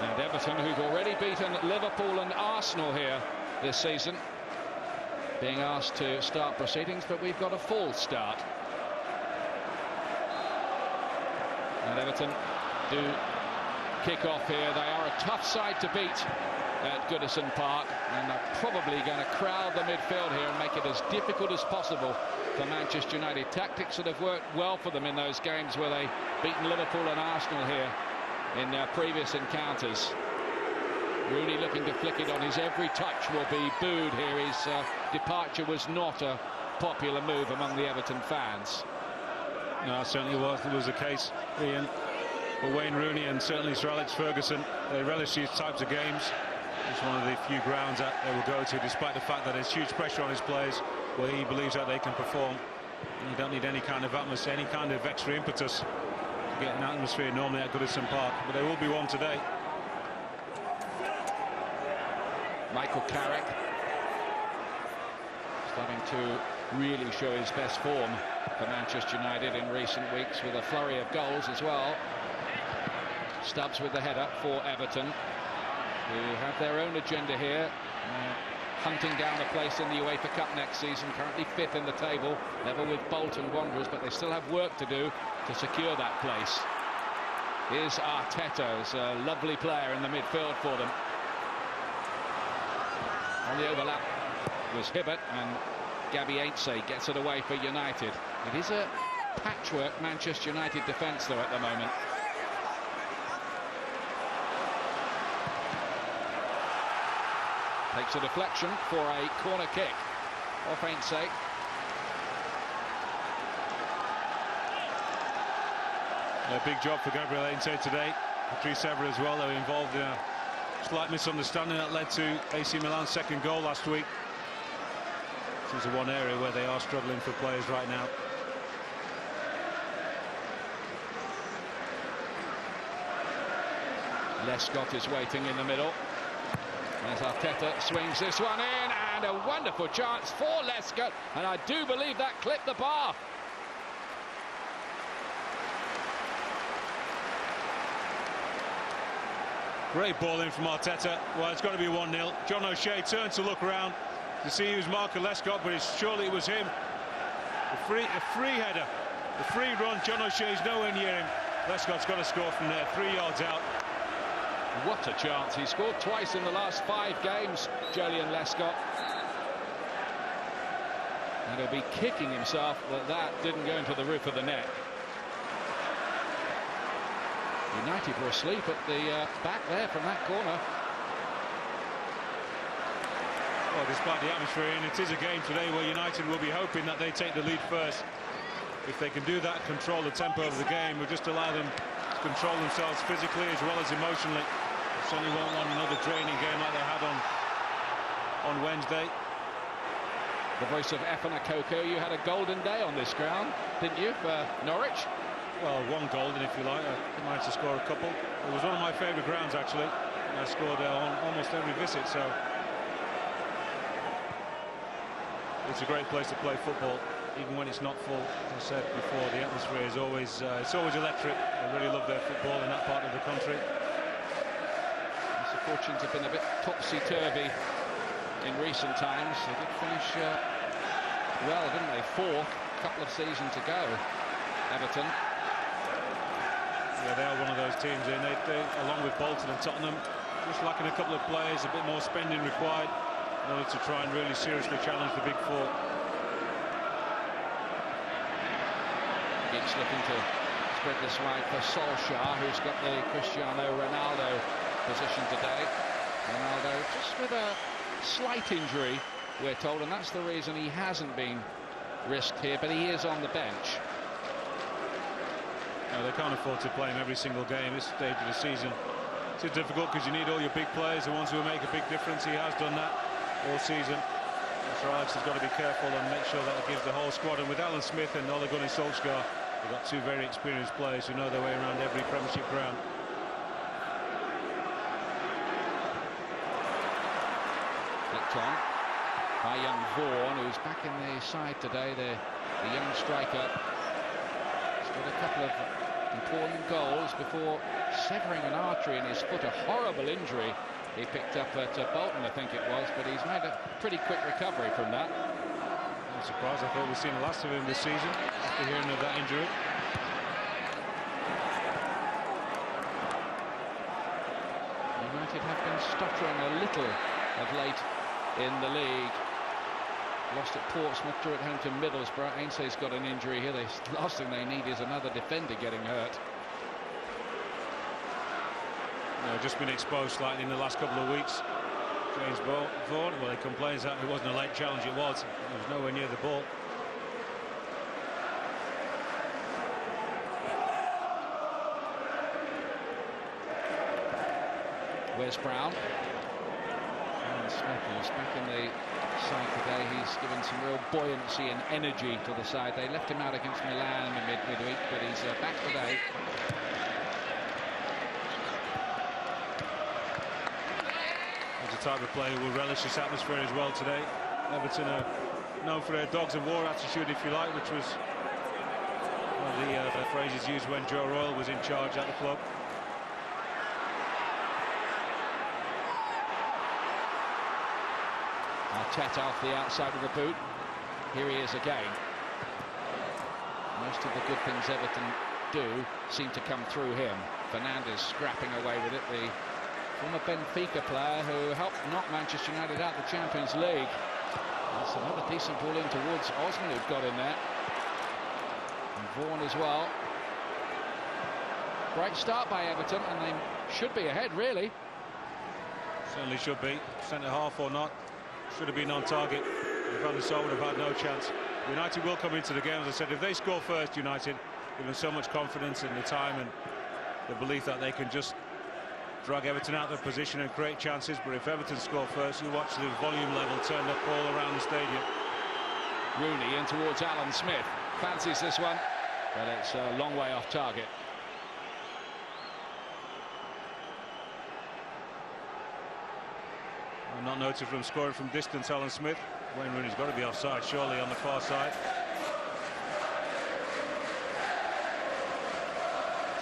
And Everton, who've already beaten Liverpool and Arsenal here this season, being asked to start proceedings, but we've got a full start. And Everton do kick off here. They are a tough side to beat at Goodison Park, and they're probably going to crowd the midfield here and make it as difficult as possible for Manchester United. Tactics that have worked well for them in those games where they've beaten Liverpool and Arsenal here in their previous encounters. Rooney looking to flick it on. His every touch will be booed here. His departure was not a popular move among the Everton fans. No, it certainly was the case, Ian. For Wayne Rooney and certainly Sir Alex Ferguson, they relish these types of games. It's one of the few grounds that they will go to, despite the fact that there's huge pressure on his players, where he believes that they can perform. And you don't need any kind of atmosphere, any kind of extra impetus to get an atmosphere normally at Goodison Park, but there will be one today. Michael Carrick starting to really show his best form for Manchester United in recent weeks, with a flurry of goals as well. Stubbs with the header for Everton, who have their own agenda here, hunting down a place in the UEFA Cup next season, currently 5th in the table, level with Bolton Wanderers, but they still have work to do to secure that place. Here's Arteta, who's a lovely player in the midfield for them. On the overlap was Hibbert, and Gabby Ainsley gets it away for United. It is a patchwork Manchester United defence, though, at the moment. Takes a deflection for a corner kick off Ainsley. A big job for Gabriel Ainsley today. Patrice Evra as well. They were involved in a slight misunderstanding that led to AC Milan's second goal last week. This is the one area where they are struggling for players right now. Lescott is waiting in the middle. As Arteta swings this one in, and a wonderful chance for Lescott, and I do believe that clipped the bar. Great ball in from Arteta. Well, it's got to be 1-0. John O'Shea turned to look around to see who's marking Lescott, but surely it was him. A free header, the free run. John O'Shea's nowhere near him. Lescott's got to score from there, 3 yards out. What a chance. He scored twice in the last 5 games, Joleon Lescott. And he'll be kicking himself that didn't go into the roof of the net. United were asleep at the back there from that corner. Well, despite the atmosphere, and it is a game today where United will be hoping that they take the lead first. If they can do that, control the tempo of the game, we'll just allow them to control themselves physically as well as emotionally. They certainly won't want another draining game like they had on Wednesday. The voice of Efan Akoko, you had a golden day on this ground, didn't you, for Norwich? Well, one golden, if you like. I managed to score a couple. It was one of my favourite grounds, actually. I scored on almost every visit, so it's a great place to play football, even when it's not full. As I said before, the atmosphere is always it's always electric. They really love their football in that part of the country. The fortunes have been a bit topsy-turvy in recent times. They did finish well, didn't they? 4th a couple of seasons ago, Everton. Yeah, they are one of those teams, and they along with Bolton and Tottenham, just lacking a couple of players, a bit more spending required in order to try and really seriously challenge the Big Four. Giggs looking to spread this wide for Solskjaer, who's got the Cristiano Ronaldo position today. Ronaldo just with a slight injury, we're told, and that's the reason he hasn't been risked here, but he is on the bench. No, they can't afford to play him every single game this stage of the season. It's difficult because you need all your big players, the ones who will make a big difference. He has done that all season. Sir Alex has got to be careful and make sure that he gives the whole squad. And with Alan Smith and Ole Gunnar Solskjaer, they've got 2 very experienced players who know their way around every Premiership ground. Flicked on by young Vaughan, who's back in the side today. The young striker. He's got a couple of important goals before severing an artery in his foot, a horrible injury he picked up at Bolton, I think it was, but he's made a pretty quick recovery from that. I'm surprised. I thought we'd seen the last of him this season after hearing of that injury. United have been stuttering a little of late in the league. Lost at Portsmouth, drew at home to Middlesbrough. Ainsley's got an injury here. The last thing they need is another defender getting hurt. Just been exposed slightly in the last couple of weeks. James Vaughan, well, he complains that it wasn't a late challenge. It was. He was nowhere near the ball. Where's Brown? Alan Stubbs, who's back in the side today. He's given some real buoyancy and energy to the side. They left him out against Milan in midweek, but he's back today. He's the type of player who will relish this atmosphere as well today. Everton are known for their dogs of war attitude, if you like, which was one of the phrases used when Joe Royle was in charge at the club. Arteta off the outside of the boot. Here he is again. Most of the good things Everton do seem to come through him. Fernandes scrapping away with it, the former Benfica player who helped knock Manchester United out of the Champions League. That's another decent ball in towards Osman, who'd got in there. And Vaughan as well. Great start by Everton, and they should be ahead, really. Certainly should be. Centre half or not, should have been on target. Van der Sar would have had no chance. United will come into the game, as I said. If they score first, United, given so much confidence in the time and the belief that they can just drag Everton out of their position and create chances. But if Everton score first, you watch the volume level turned up all around the stadium. Rooney in towards Alan Smith. Fancies this one, but it's a long way off target. I'm not noted from scoring from distance, Alan Smith. Wayne Rooney's got to be offside, surely, on the far side.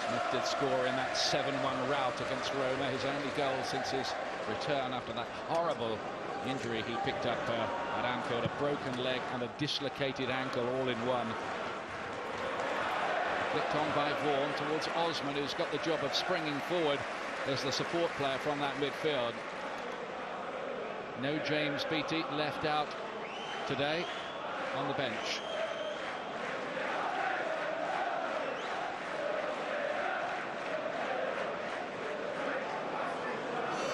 Smith did score in that 7-1 rout against Roma, his only goal since his return after that horrible injury he picked up at Anfield, a broken leg and a dislocated ankle all in one. Flicked on by Vaughan towards Osman, who's got the job of springing forward as the support player from that midfield. No James Beattie left out today on the bench.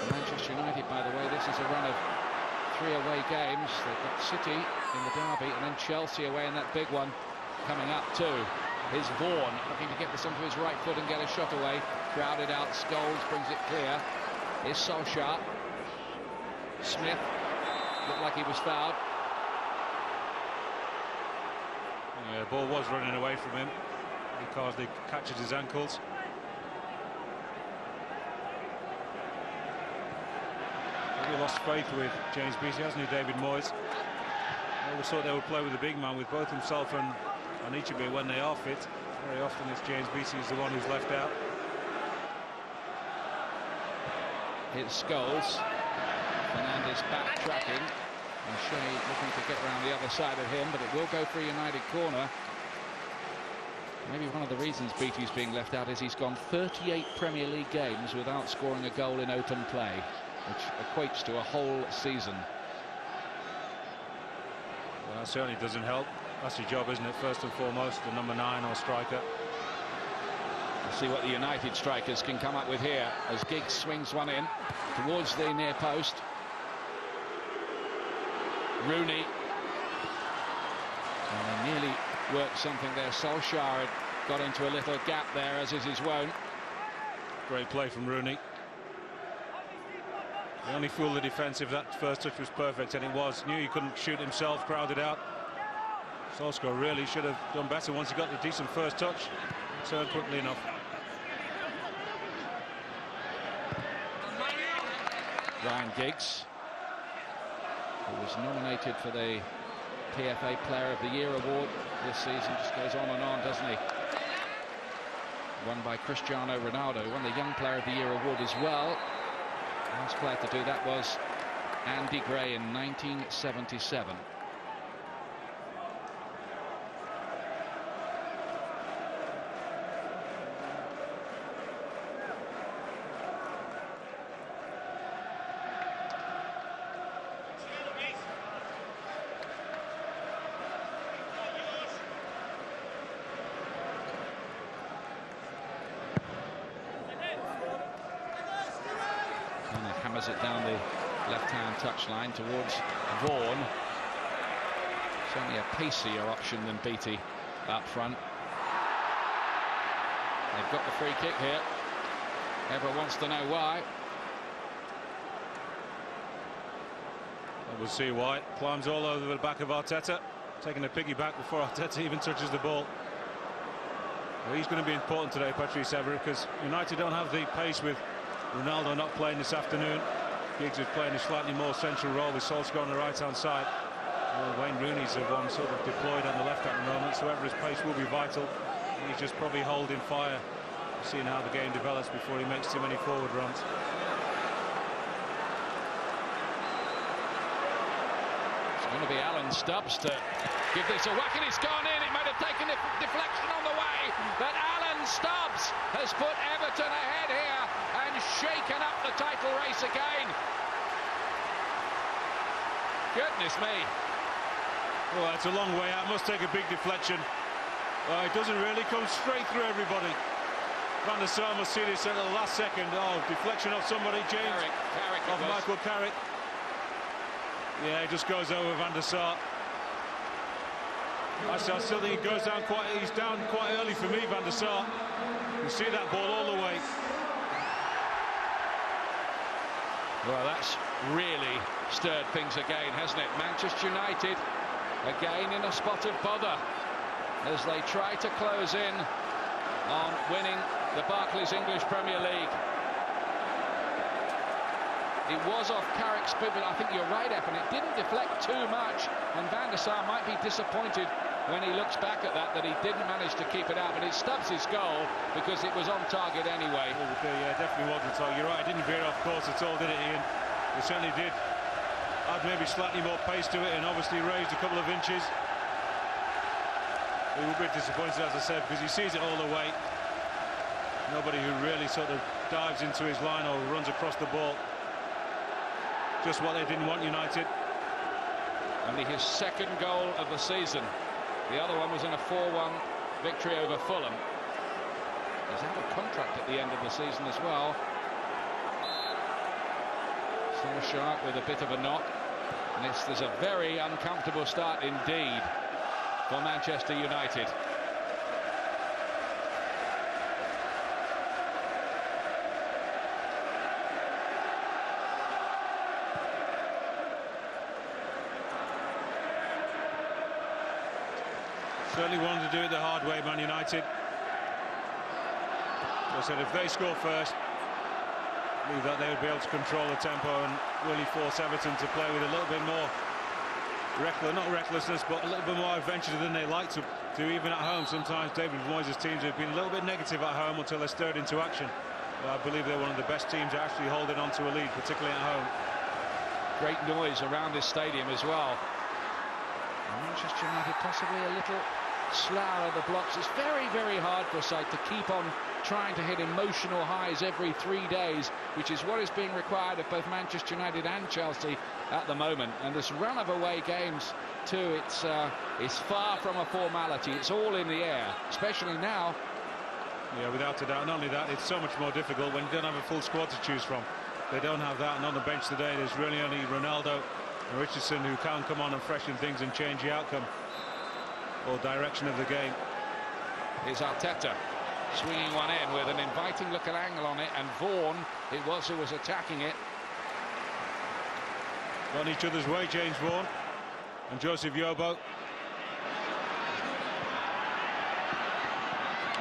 Manchester United, by the way, this is a run of 3 away games. They've got City in the derby and then Chelsea away in that big one coming up too. Here's Vaughan looking to get this onto his right foot and get a shot away. Crowded out, Scholes brings it clear. Here's Solskjaer. Smith looked like he was fouled. Yeah, the ball was running away from him because he catches his ankles. He lost faith with James Beattie, hasn't he, David Moyes? I always thought they would play with the big man, with both himself and Ichibe when they are fit. Very often it's James Beattie is the one who's left out. Here's Scholes. Fernandes backtracking, and Shea looking to get around the other side of him, but it will go for a United corner. Maybe one of the reasons Beattie's being left out is he's gone 38 Premier League games without scoring a goal in open play, which equates to a whole season. Well, that certainly doesn't help. That's your job, isn't it, first and foremost, the number 9 or striker. We'll see what the United strikers can come up with here as Giggs swings one in towards the near post. Rooney. And they nearly worked something there. Solskjaer had got into a little gap there, as is his wont. Great play from Rooney. He only fooled the defence if that first touch was perfect, and it was. Knew he couldn't shoot himself, crowded out. Solskjaer really should have done better once he got the decent first touch. Turned quickly enough. Ryan Giggs, who was nominated for the PFA Player of the Year award this season, just goes on and on, doesn't he? won by Cristiano Ronaldo, won the Young Player of the Year award as well. Last player to do that was Andy Gray in 1977. Hammers it down the left-hand touchline towards Vaughan. Certainly a pacier option than Beattie up front. They've got the free kick here. Everyone wants to know why. We'll see why. Climbs all over the back of Arteta, taking a piggyback before Arteta even touches the ball. Well, he's going to be important today, Patrice Evra, because United don't have the pace with Ronaldo not playing this afternoon. Giggs is playing a slightly more central role with Solskjaer on the right-hand side. Well, Wayne Rooney's the one sort of deployed on the left at the moment, so Evra's pace will be vital. He's just probably holding fire, seeing how the game develops before he makes too many forward runs. It's going to be Alan Stubbs to give this a whack, and it's gone in. It might have taken a deflection on the way, but Alan Stubbs has put Everton ahead here and shaken up the title race again. Goodness me. Well, it's a long way out. Must take a big deflection. It doesn't really come straight through everybody. Van der Sar must see this at the last second. Oh, deflection off somebody, James. Carrick of Michael Carrick. Yeah, it just goes over Van der Sar. I still think he goes down he's down quite early for me, Van der Sar. You see that ball all the way. Well, that's really stirred things again, hasn't it? Manchester United again in a spot of bother as they try to close in on winning the Barclays English Premier League. It was off Carrick's boot, but I think you're right, Edwin. It didn't deflect too much, and Van der Sar might be disappointed when he looks back at that he didn't manage to keep it out. But it Stubbs his goal because it was on target anyway. Yeah, definitely wasn't. So you're right, it didn't veer off course at all, did it, Ian? It certainly did. Add maybe slightly more pace to it and obviously raised a couple of inches. He will be disappointed, as I said, because he sees it all the way. Nobody who really sort of dives into his line or runs across the ball. Just what they didn't want, United. Only his second goal of the season. The other one was in a 4-1 victory over Fulham. He's out of contract at the end of the season as well. Solskjaer with a bit of a knock. And there's a very uncomfortable start indeed for Manchester United. Certainly wanted to do it the hard way, Man United. I said if they score first, I believe that they would be able to control the tempo and really force Everton to play with a little bit more not recklessness, but a little bit more adventure than they like to do, even at home. Sometimes David Moyes' teams have been a little bit negative at home until they're stirred into action. But I believe they're one of the best teams actually holding on to a lead, particularly at home. Great noise around this stadium as well. Manchester United possibly a little slower at the blocks. It's very, very hard for a side to keep on trying to hit emotional highs every 3 days, which is what is being required of both Manchester United and Chelsea at the moment. And this run of away games too, it's far from a formality. It's all in the air, especially now. Yeah, without a doubt. Not only that, it's so much more difficult when you don't have a full squad to choose from. They don't have that, and on the bench today there's really only Ronaldo and Richardson who can come on and freshen things and change the outcome or direction of the game. Here's Arteta swinging one in with an inviting looking angle on it, and Vaughan it was who was attacking it. On each other's way, James Vaughan and Joseph Yobo.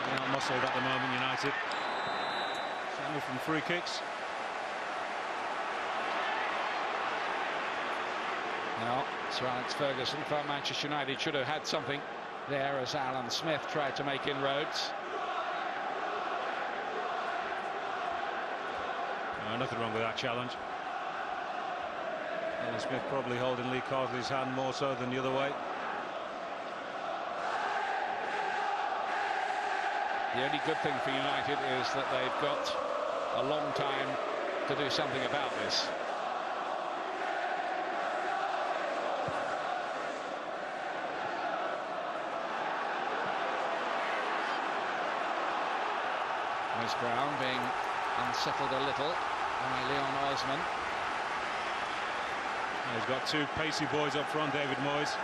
They're not muscled at the moment, United. Certainly from free kicks. Now, Sir Alex Ferguson felt Manchester United should have had something there as Alan Smith tried to make inroads. Nothing wrong with that challenge. Alan Smith probably holding Lee Carsley's hand more so than the other way. The only good thing for United is that they've got a long time to do something about this. Wes Brown being unsettled a little by Leon Osman. He's got two pacey boys up front. David Moyes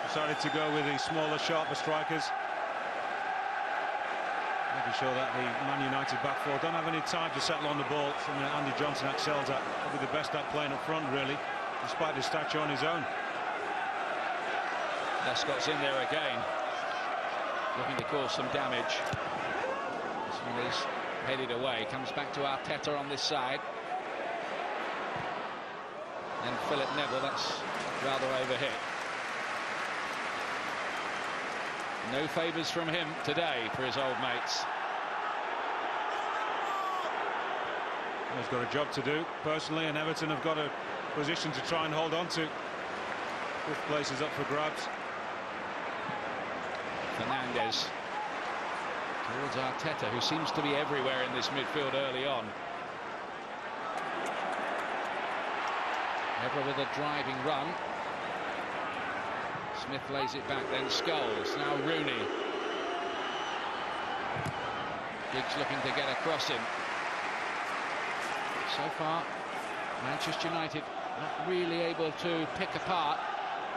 decided to go with the smaller, sharper strikers, making sure that the Man United back four don't have any time to settle on the ball. Something that Andy Johnson excels at, probably the best at playing up front, really, despite his stature on his own. Lescott's in there again, looking to cause some damage. This one is headed away, comes back to Arteta on this side. And Phil Neville, that's rather overhit. No favours from him today for his old mates. He's got a job to do personally, and Everton have got a position to try and hold on to. Fifth place is up for grabs. Fernandes towards Arteta, who seems to be everywhere in this midfield early on. Ever with a driving run. Smith lays it back, then Scholes. Now Rooney. Giggs looking to get across him. So far, Manchester United not really able to pick apart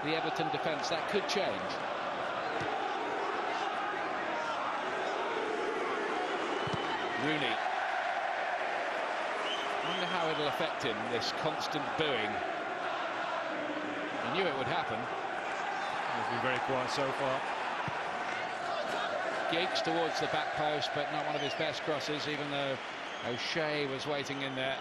the Everton defence. That could change. Rooney. I wonder how it'll affect him, this constant booing. He knew it would happen. He's been very quiet so far. Giggs towards the back post, but not one of his best crosses, even though O'Shea was waiting in there.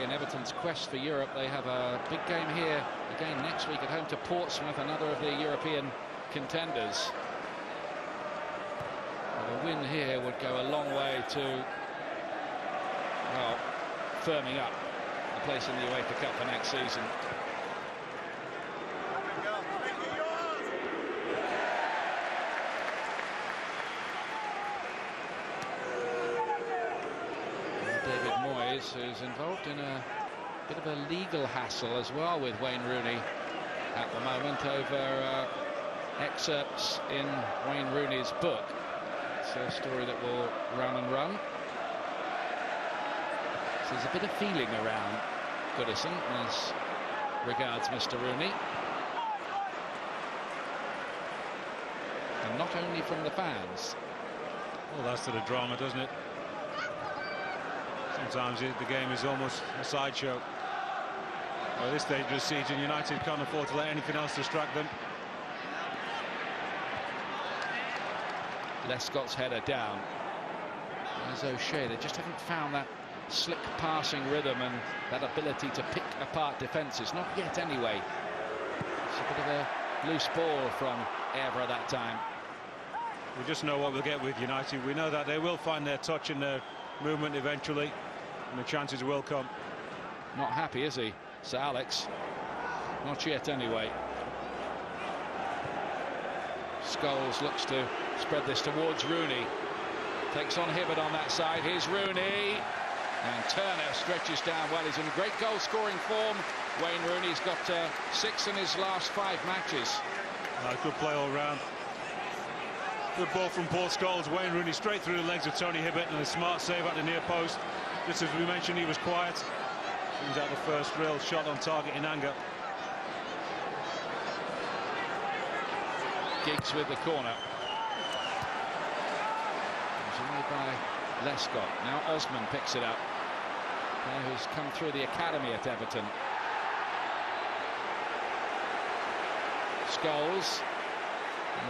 In Everton's quest for Europe, they have a big game here again next week at home to Portsmouth, another of the European contenders. But a win here would go a long way to, well, firming up a place in the UEFA Cup for next season. Who's involved in a bit of a legal hassle as well with Wayne Rooney at the moment over excerpts in Wayne Rooney's book. It's a story that will run and run. So there's a bit of feeling around Goodison as regards Mr. Rooney. And not only from the fans. Well, that's to the drama, doesn't it? Sometimes the game is almost a sideshow. At this stage of the season, United can't afford to let anything else distract them. Lescott's header down. There's O'Shea. They just haven't found that slick passing rhythm and that ability to pick apart defences. Not yet, anyway. It's a bit of a loose ball from Evra that time. We just know what we'll get with United. We know that they will find their touch and their movement eventually, and the chances will come. Not happy, is he, Sir Alex? Not yet, anyway. Scholes looks to spread this towards Rooney. Takes on Hibbert on that side. Here's Rooney. And Turner stretches down well. He's in great goal-scoring form. Wayne Rooney's got 6 in his last 5 matches. Good play all round. Good ball from Paul Scholes. Wayne Rooney straight through the legs of Tony Hibbert, and a smart save at the near post. Just as we mentioned, he was quiet. He was at the first real shot on target in anger. Giggs with the corner. Made by Lescott. Now Osman picks it up. Player who's come through the academy at Everton. Scholes.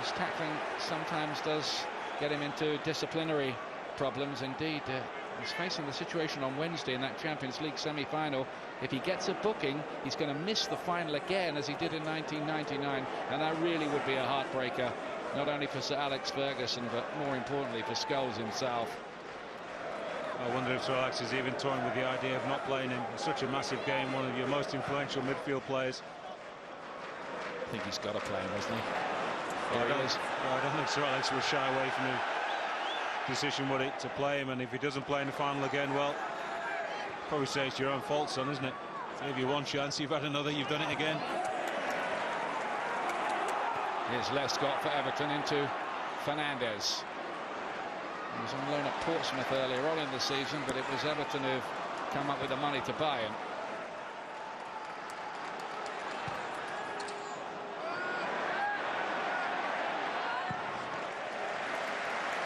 His tackling sometimes does get him into disciplinary problems. Indeed, he's facing the situation on Wednesday in that Champions League semi-final. If he gets a booking, he's going to miss the final again, as he did in 1999, and that really would be a heartbreaker, not only for Sir Alex Ferguson, but more importantly for Scholes himself. I wonder if Sir Alex is even toying with the idea of not playing him in such a massive game, one of your most influential midfield players. I think he's got to play him, hasn't he? I don't think Sir Alex will shy away from the decision, would it, to play him? And if he doesn't play in the final again, well, probably say it's your own fault, son, isn't it? Gave you one chance, you've had another, you've done it again. Here's Lescott for Everton into Fernandes. He was on loan at Portsmouth earlier on in the season, but it was Everton who've come up with the money to buy him.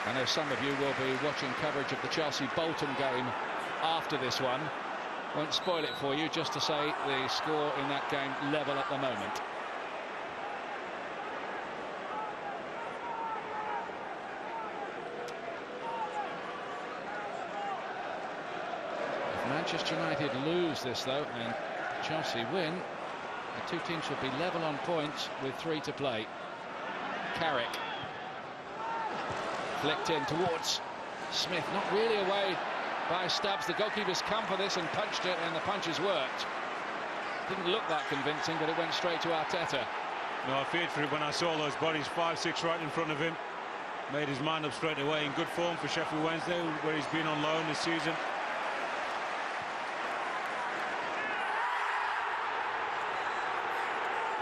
I know some of you will be watching coverage of the Chelsea-Bolton game after this one. Won't spoil it for you, just to say the score in that game level at the moment. If Manchester United lose this, though, and Chelsea win, the two teams will be level on points with 3 to play. Carrick. Flicked in towards Smith, not really away by Stubbs. The goalkeeper's come for this and punched it, and the punch has worked. Didn't look that convincing, but it went straight to Arteta. No, I feared for it when I saw those bodies, 5, 6 right in front of him. Made his mind up straight away. In good form for Sheffield Wednesday, where he's been on loan this season.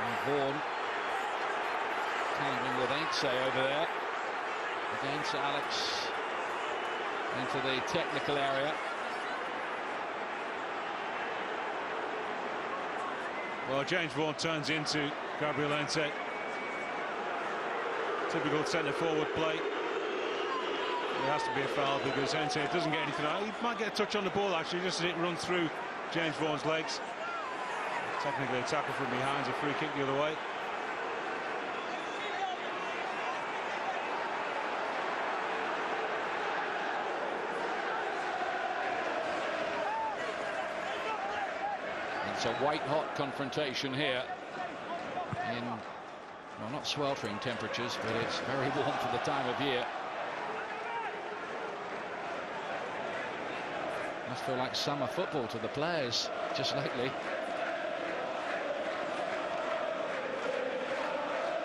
And Vaughan tangling with Ainsley over there. Again, Sir Alex into the technical area. Well, James Vaughan turns into Gabriel Ente. Typical centre-forward play. There has to be a foul because Ente doesn't get anything out. He might get a touch on the ball, actually, just as it runs through James Vaughan's legs. Technically a tackle from behind, a free kick the other way. It's a white-hot confrontation here in, well, not sweltering temperatures, but it's very warm for the time of year. Must feel like summer football to the players just lately.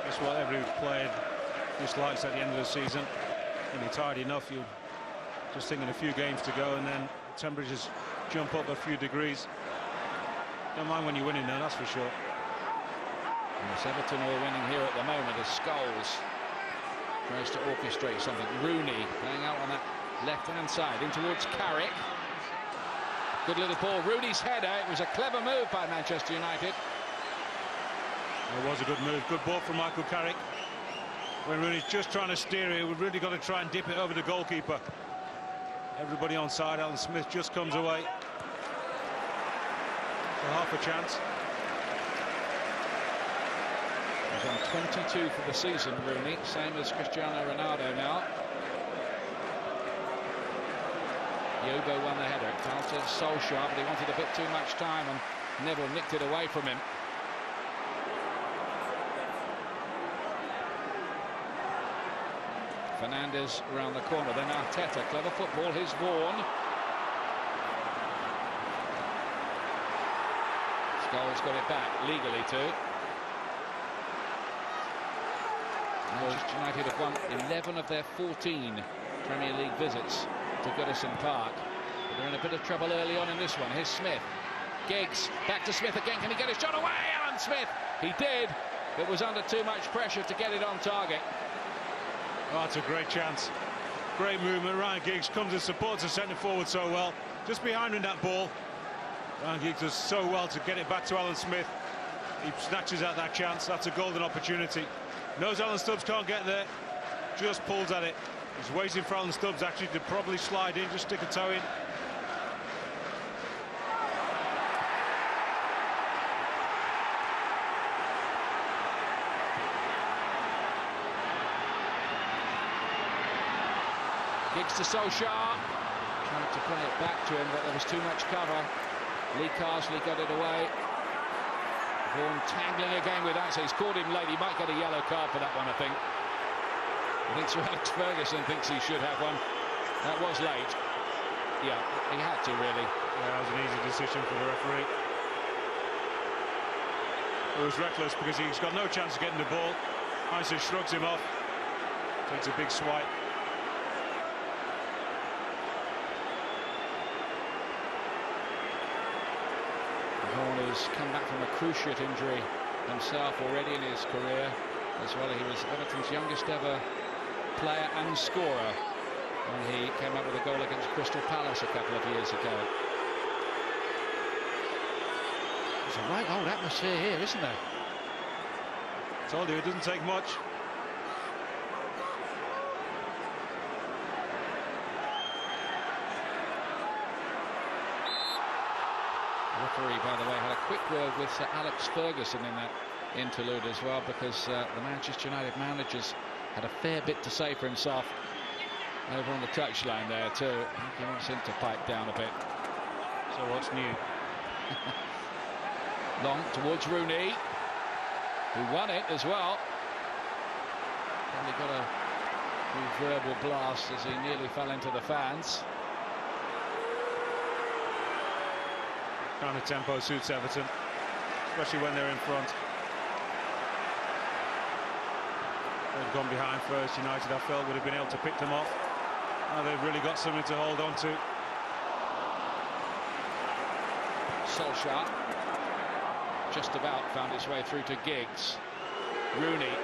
That's what every player dislikes at the end of the season. When you're tired enough, you're just thinking a few games to go, and then temperatures jump up a few degrees. Don't mind when you're winning, though, that's for sure. Yes, Everton are winning here at the moment as Scholes tries to orchestrate something. Rooney playing out on that left-hand side in towards Carrick. Good little ball. Rooney's header. It was a clever move by Manchester United. It was a good move. Good ball from Michael Carrick. When Rooney's just trying to steer it, we've really got to try and dip it over the goalkeeper. Everybody on side. Alan Smith just comes away. Half a chance. He's on 22 for the season, Rooney, same as Cristiano Ronaldo now. Yobo won the header. It fell to Solskjaer, but he wanted a bit too much time, and Neville nicked it away from him. Fernandes around the corner. Then Arteta, clever football. Here's Vaughan. Scholes got it back legally too. Manchester United have won 11 of their 14 Premier League visits to Goodison Park. But they're in a bit of trouble early on in this one. Here's Smith. Giggs back to Smith again. Can he get his shot away? Alan Smith. He did. It was under too much pressure to get it on target. Oh, that's a great chance. Great movement. Ryan Giggs comes and supports the centre forward so well. Just behind him that ball. Ryan Giggs does so well to get it back to Alan Smith. He snatches out that chance. That's a golden opportunity. Knows Alan Stubbs can't get there. Just pulls at it. He's waiting for Alan Stubbs actually to probably slide in, just stick a toe in. Giggs to Solskjaer. Trying to play it back to him, but there was too much cover. Lee Carsley got it away. Vaughan tangling again with that, so he's caught him late. He might get a yellow card for that one, I think. I think Sir Alex Ferguson thinks he should have one. That was late. Yeah, he had to, really. Yeah, that was an easy decision for the referee. It was reckless because he's got no chance of getting the ball. Heiser shrugs him off. Takes a big swipe. Vaughan has come back from a cruciate injury himself already in his career as well. He was Everton's youngest ever player and scorer when he came up with a goal against Crystal Palace a couple of years ago. There's a right old atmosphere here, isn't there? I told you, it doesn't take much. The referee, by the way, had a quick word with Sir Alex Ferguson in that interlude as well, because the Manchester United managers had a fair bit to say for himself over on the touchline there too. He wants him to pipe down a bit. So what's new? Long towards Rooney, who won it as well. Probably got a few verbal blasts as he nearly fell into the fans. Kind of tempo suits Everton, especially when they're in front. They've gone behind first. United, I felt, would have been able to pick them off. Now they've really got something to hold on to. Solskjaer just about found his way through to Giggs. Rooney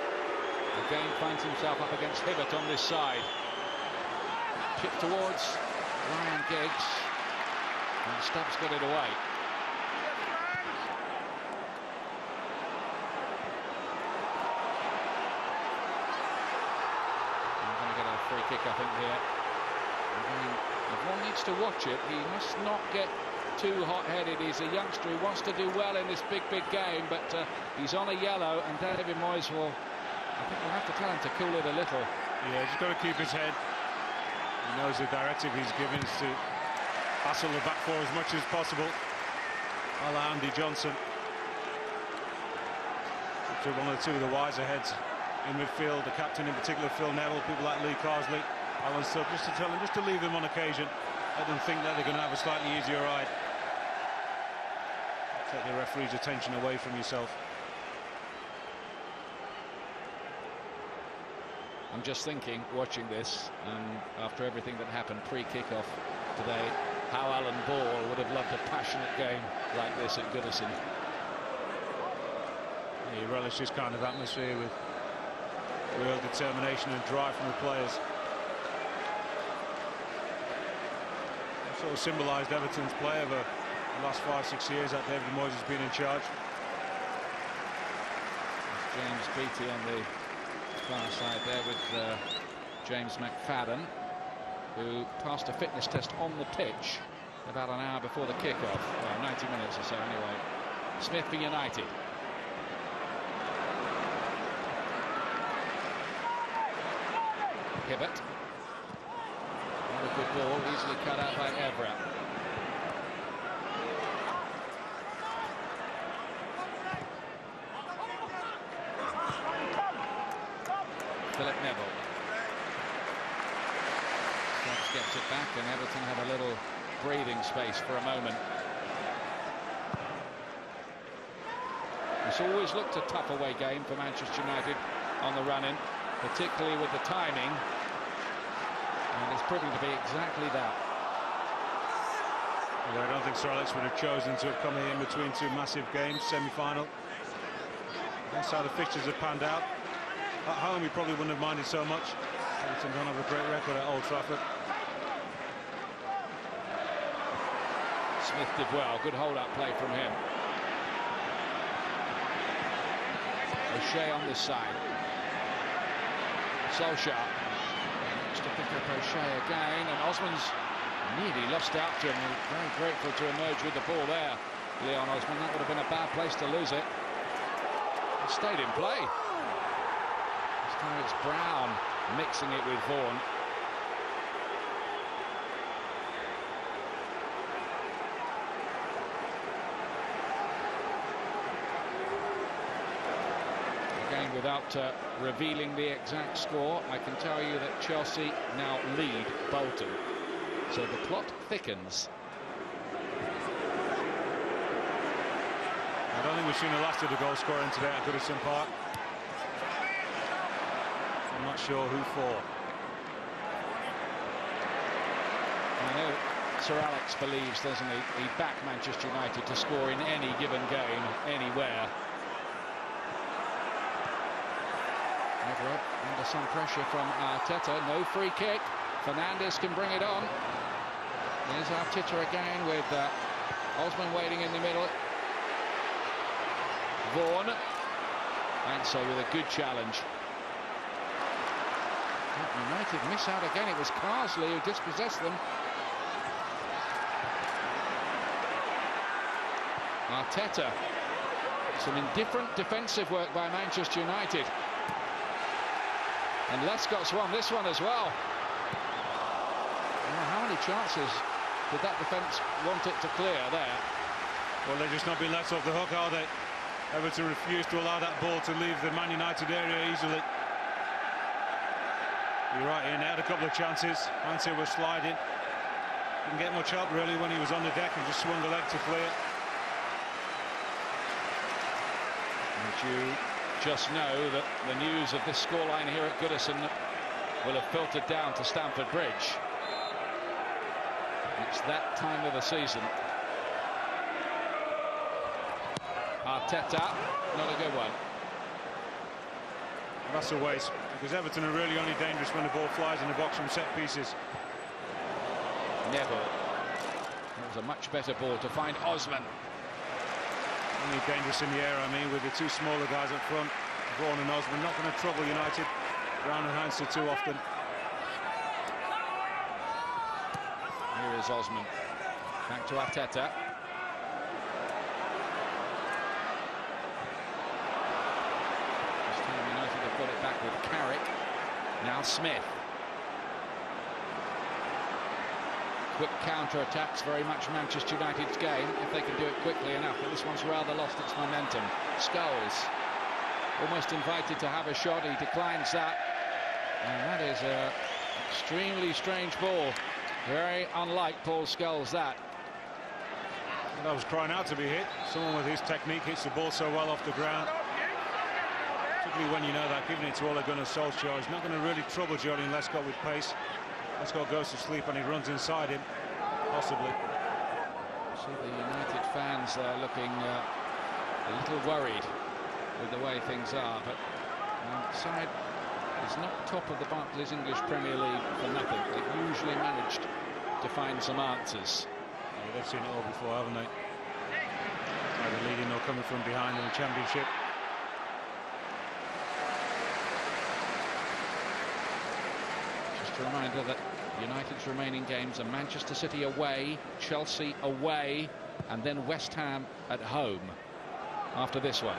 again finds himself up against Hibbert on this side. Chip towards Ryan Giggs, and Stubbs got it away. Free kick, I think, here. If one needs to watch it, he must not get too hot-headed. He's a youngster who wants to do well in this big game, but he's on a yellow, and David Moyes will, I think we'll have to tell him to cool it a little. Yeah, he's got to keep his head. He knows the directive he's given is to hassle the back four as much as possible. A la Andy Johnson. To one or two of the wiser heads in midfield, the captain in particular, Phil Neville, people like Lee Carsley, Alan Stubbs, just to tell them, just to leave them on occasion, let them think that they're going to have a slightly easier ride. Take the referee's attention away from yourself. I'm just thinking, watching this, after everything that happened pre-kickoff today, how Alan Ball would have loved a passionate game like this at Goodison. He relishes kind of atmosphere with real determination and drive from the players. Sort of symbolised Everton's play over the last 5-6 years that David Moyes has been in charge. James Beattie on the far side there with James McFadden, who passed a fitness test on the pitch about an hour before the kickoff. Well, 90 minutes or so anyway. Smith for United. Hibbert. Not a good ball, easily cut out by Everett. Phil Neville. Stubbs gets it back, and Everton have a little breathing space for a moment. It's always looked a tough away game for Manchester United on the run-in, particularly with the timing. And it's proving to be exactly that. Well, I don't think Sir Alex would have chosen to have come here in between two massive games, semi-final. That's how the fixtures have panned out. At home, he probably wouldn't have minded so much. Everton don't have a great record at Old Trafford. Smith did well. Good hold-up play from him. O'Shea on this side. Solskjaer. Just to pick up O'Shea again, and Osman's nearly lost out to him. Very grateful to emerge with the ball there, Leon Osman. That would have been a bad place to lose it. It stayed in play. This time it's Brown mixing it with Vaughan. Without revealing the exact score, I can tell you that Chelsea now lead Bolton. So the plot thickens. I don't think we've seen the last of the goal scoring today at Goodison Park. I'm not sure who for. I know Sir Alex believes, doesn't he? He backed Manchester United to score in any given game, anywhere. Everett under some pressure from Arteta. No free kick. Fernandes can bring it on. There's Arteta again with Osman waiting in the middle. Vaughan. And so with a good challenge. United miss out again. It was Carsley who dispossessed them. Arteta. Some indifferent defensive work by Manchester United. And Lescott's won this one as well. Well, how many chances did that defence want it to clear there? Well, they're just not being let off the hook, are they? Everton refused to allow that ball to leave the Man United area easily. You're right, Ian, they had a couple of chances. Anse was sliding. Didn't get much help, really, when he was on the deck and just swung the leg to clear. And you just know that the news of this scoreline here at Goodison will have filtered down to Stamford Bridge. It's that time of the season. Arteta, not a good one. That's a waste, because Everton are really only dangerous when the ball flies in the box from set pieces. Neville. It was a much better ball to find Osman. Only dangerous in the air, I mean, with the two smaller guys up front, Vaughan and Osman. Not going to trouble United. Brown and Hansen too often. Here is Osman. Back to Arteta. Got it back with Carrick. Now Smith. Quick counter-attacks, very much Manchester United's game, if they can do it quickly enough. But this one's rather lost its momentum. Scholes almost invited to have a shot. He declines that. And that is an extremely strange ball. Very unlike Paul Scholes, that. That was crying out to be hit. Someone with his technique hits the ball so well off the ground. Particularly when you know that giving it to Ole Gunnar Solskjaer is not going to really trouble Julian Lescott with pace. Lescott goes to sleep and he runs inside him, possibly. See the United fans looking a little worried with the way things are, but the side is not top of the Barclays English Premier League for nothing. They've usually managed to find some answers. Yeah, they've seen it all before, haven't they? Either leading or coming from behind in the Championship. A reminder that United's remaining games are Manchester City away, Chelsea away, and then West Ham at home after this one.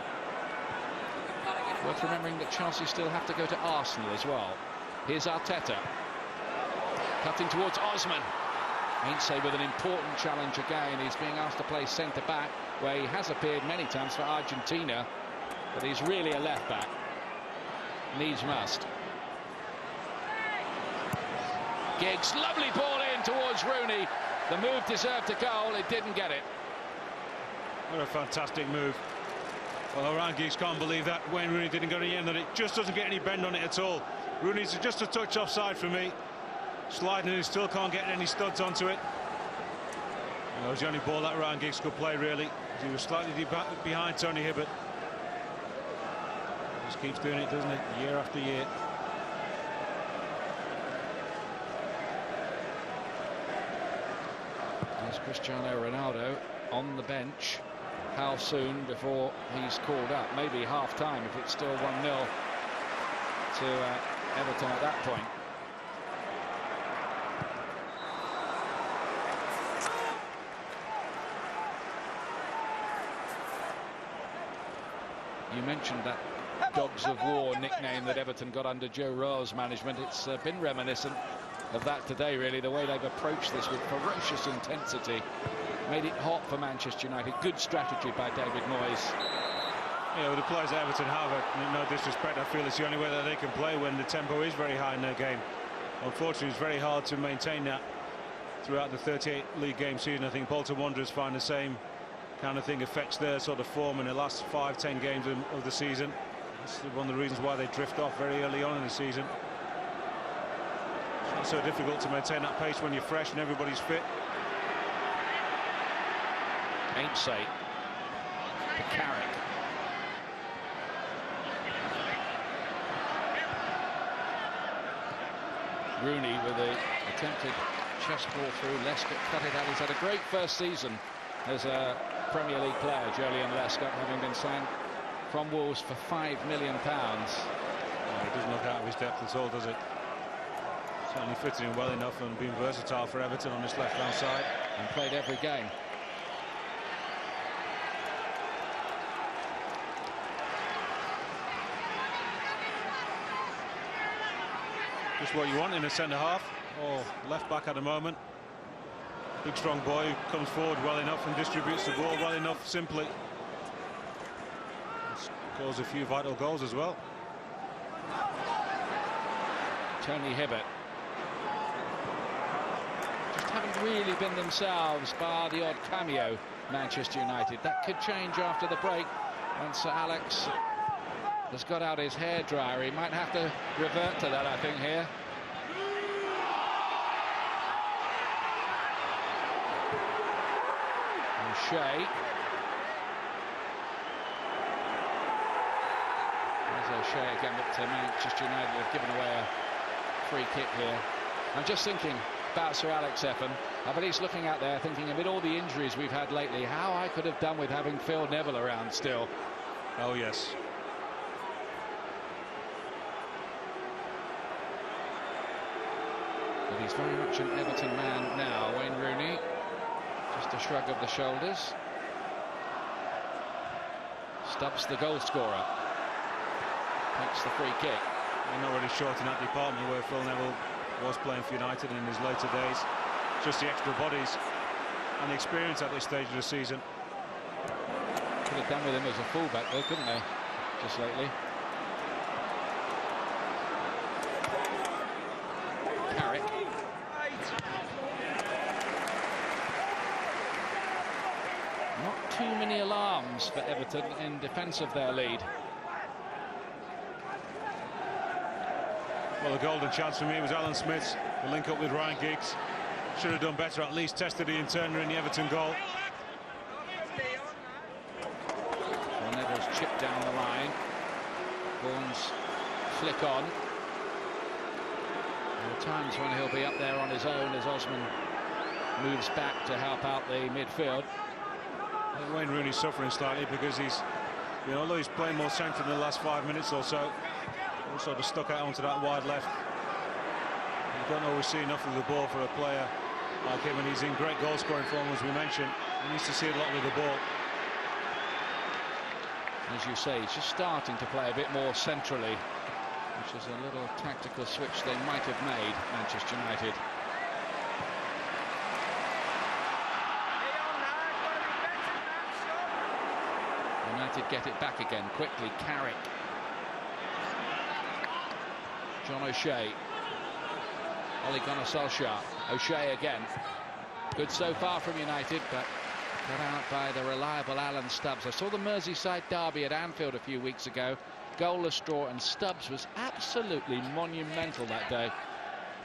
Worth remembering that Chelsea still have to go to Arsenal as well. Here's Arteta. Cutting towards Osman. Ain't with an important challenge again. He's being asked to play centre-back, where he has appeared many times for Argentina, but he's really a left-back. Needs must. Giggs, lovely ball in towards Rooney. The move deserved a goal, it didn't get it. What a fantastic move. Well, Ryan Giggs can't believe that. Wayne Rooney didn't go to the end on it. Just doesn't get any bend on it at all. Rooney's just a touch offside for me. Sliding and still can't get any studs onto it. And that was the only ball that Ryan Giggs could play, really. He was slightly behind Tony Hibbert. Just keeps doing it, doesn't it? Year after year. Cristiano Ronaldo on the bench. How soon before he's called up? Maybe half time if it's still 1-0 to Everton at that point. You mentioned that Dogs of War nickname that Everton got under Joe Rowe's management. It's been reminiscent of that today, really, the way they've approached this with ferocious intensity. Made it hot for Manchester United. Good strategy by David Moyes. Yeah, with the players at Everton have it, no disrespect, I feel it's the only way that they can play when the tempo is very high in their game. Unfortunately, it's very hard to maintain that throughout the 38 league game season. I think Bolton Wanderers find the same kind of thing affects their sort of form in the last 5-10 games of the season. It's one of the reasons why they drift off very early on in the season. It's not so difficult to maintain that pace when you're fresh and everybody's fit. Ain't to Carrick. Rooney with the attempted chest ball through. Lescott cut it out. He's had a great first season as a Premier League player, Julian Lescott, having been signed from Wolves for £5 million. He doesn't look out of his depth at all, does it? Certainly fitted in well enough and been versatile for Everton on this left-hand side. And played every game. Just what you want in a centre-half or left-back at the moment. Big strong boy who comes forward well enough and distributes the ball well enough simply. Scores a few vital goals as well. Tony Hibbert. Just haven't really been themselves, bar the odd cameo, Manchester United. That could change after the break when Sir Alex has got out his hairdryer. He might have to revert to that, I think, here. O'Shea. There's O'Shea again, but Manchester United have given away a free kick here. I'm just thinking about Sir Alex Effen. I bet he's looking out there thinking amid all the injuries we've had lately, how I could have done with having Phil Neville around still. Oh, yes. But he's very much an Everton man now, Wayne Rooney. Just a shrug of the shoulders. Stubbs, the goal scorer, takes the free kick. They're not really short in that department where Phil Neville was playing for United in his later days. Just the extra bodies and the experience at this stage of the season. Could have done with him as a fullback though, couldn't they, just lately? Carrick. Not too many alarms for Everton in defence of their lead. Well, the golden chance for me was Alan Smith's, the link up with Ryan Giggs. Should have done better, at least tested Iain Turner in the Everton goal. Phil Neville's chip down the line. Vaughan's flick on. There are times when he'll be up there on his own as Osman moves back to help out the midfield. Wayne Rooney's suffering slightly because he's, although he's playing more central in the last 5 minutes or so, he's sort of stuck out onto that wide left. You don't always see enough of the ball for a player like him, and he's in great goal-scoring form, as we mentioned. He needs to see a lot with the ball. As you say, he's just starting to play a bit more centrally, which is a little tactical switch they might have made, Manchester United. United get it back again quickly. Carrick. John O'Shea. Ole Gunnar Solskjaer. O'Shea again. Good so far from United, but cut out by the reliable Alan Stubbs. I saw the Merseyside derby at Anfield a few weeks ago. Goalless draw, and Stubbs was absolutely monumental that day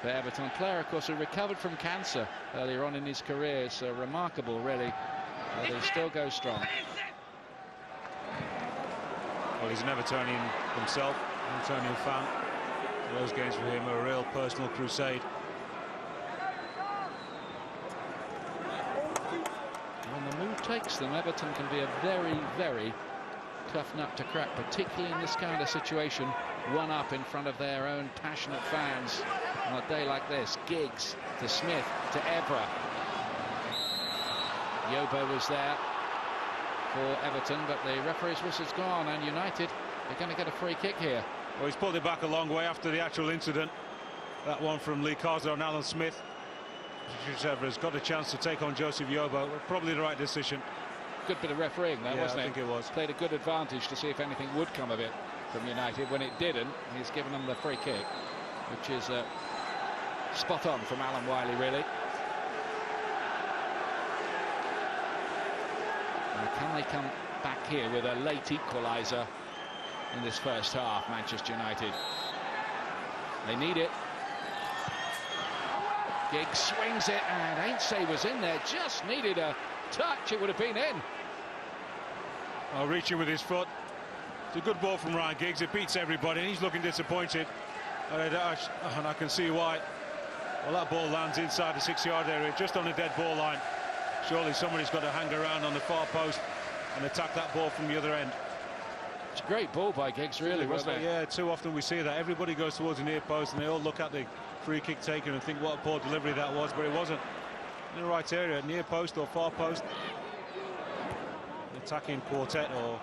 for Everton. Player, of course, who recovered from cancer earlier on in his career. So remarkable, really. But he still goes strong. Well, he's an Evertonian himself, an Evertonian fan. Those games for him are a real personal crusade. When the mood takes them, Everton can be a very, very tough nut to crack, particularly in this kind of situation. One up in front of their own passionate fans on a day like this. Giggs to Smith to Evra. Yobo was there for Everton, but the referee's whistle's gone, and United are going to get a free kick here. Well, he's pulled it back a long way after the actual incident. That one from Lee Carter and Alan Smith. Evra's got a chance to take on Joseph Yobo. Probably the right decision. good bit of refereeing there, wasn't it? I think it was. Played a good advantage to see if anything would come of it from United. When it didn't, he's given them the free kick, which is spot on from Alan Wiley, really. Now, can they come back here with a late equaliser in this first half, Manchester United? They need it. Giggs swings it, and Ainsley was in there, just needed a touch, it would have been in. Oh, reaching with his foot. It's a good ball from Ryan Giggs. It beats everybody, and he's looking disappointed. And I can see why. Well, that ball lands inside the 6-yard area, just on the dead ball line. Surely somebody's got to hang around on the far post and attack that ball from the other end. It's a great ball by Giggs, really, wasn't it? Yeah, too often we see that. Everybody goes towards the near post, and they all look at the free kick taken and think what a poor delivery that was, but it wasn't. In the right area, near post or far post. Attacking quartet or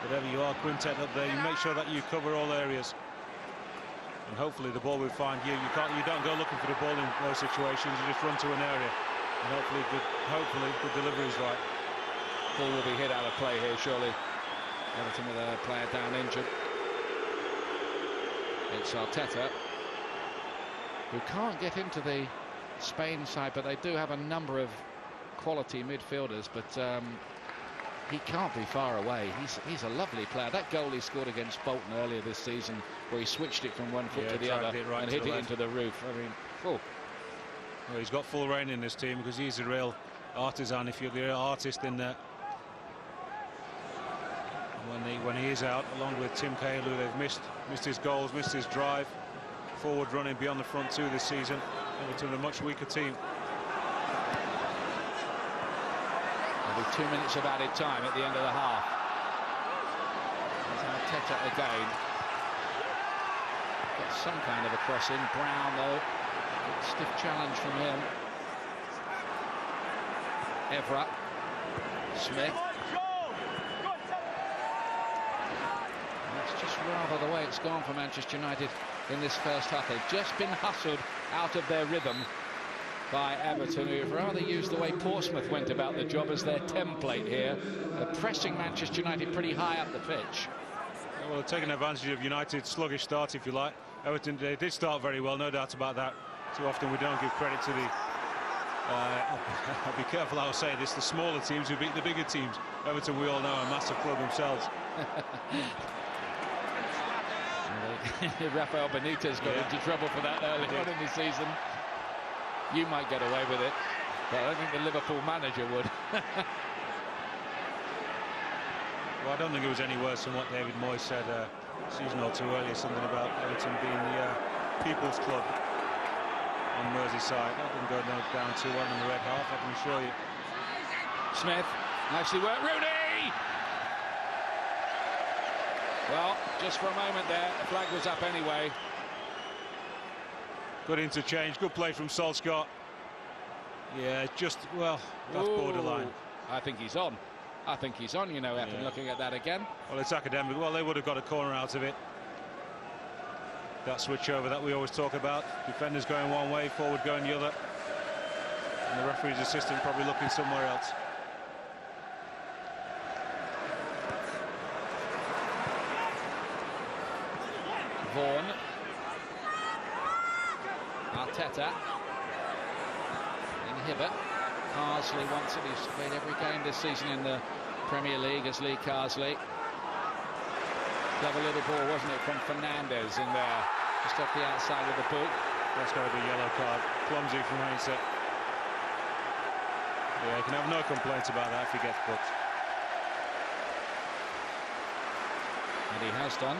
whatever you are, quintet up there, you make sure that you cover all areas, and hopefully the ball will find you. You don't go looking for the ball in those situations. You just run to an area, and hopefully the delivery is right. Ball will be hit out of play here, surely. Everton with a player down injured. It's Arteta, who can't get into the Spain side, but they do have a number of quality midfielders, but he can't be far away. He's a lovely player. That goal he scored against Bolton earlier this season, where he switched it from one foot to the other and hit it into the roof. I mean, well, he's got full reign in this team because he's a real artisan, if you're the real artist in there. When he is out, along with Tim Cahill, who they've missed his goals, missed his drive, forward running beyond the front two this season. Everton a much weaker team. There'll be 2 minutes of added time at the end of the half. Arteta again. Got some kind of a cross in. Brown, though. Stiff challenge from him. Evra. Smith. That's just rather the way it's gone for Manchester United in this first half. They've just been hustled out of their rhythm by Everton, who have rather used the way Portsmouth went about the job as their template here, pressing Manchester United pretty high up the pitch. Well, taking advantage of United's sluggish start, if you like. Everton, they did start very well, no doubt about that. Too often we don't give credit to the I'll be careful how I say this, the smaller teams who beat the bigger teams. Everton, we all know, are a massive club themselves. Rafael Benitez got into trouble for that early on in the season. You might get away with it, but I don't think the Liverpool manager would. Well, I don't think it was any worse than what David Moyes said a season or two earlier, something about Everton being the People's Club on Merseyside. That didn't go down too well in the red half, I can assure you. Smith, nicely worked. Rooney! Well, just for a moment there, the flag was up anyway. Good interchange, good play from Solskjaer. Yeah, just, well, that's borderline. I think he's on. I think he's on, you know, after looking at that again. Well, it's academic. Well, they would have got a corner out of it. That switch over that we always talk about. Defenders going one way, forward going the other. And the referee's assistant probably looking somewhere else. Vaughan. Arteta. And Hibbert. Carsley wants it. He's played every game this season in the Premier League as Lee Carsley. Clever little ball, wasn't it, from Fernandes in there, just off the outside of the boot. That's got to be a yellow card. Clumsy from Ainsley. Yeah, you can have no complaints about that if he gets booked. And he has done.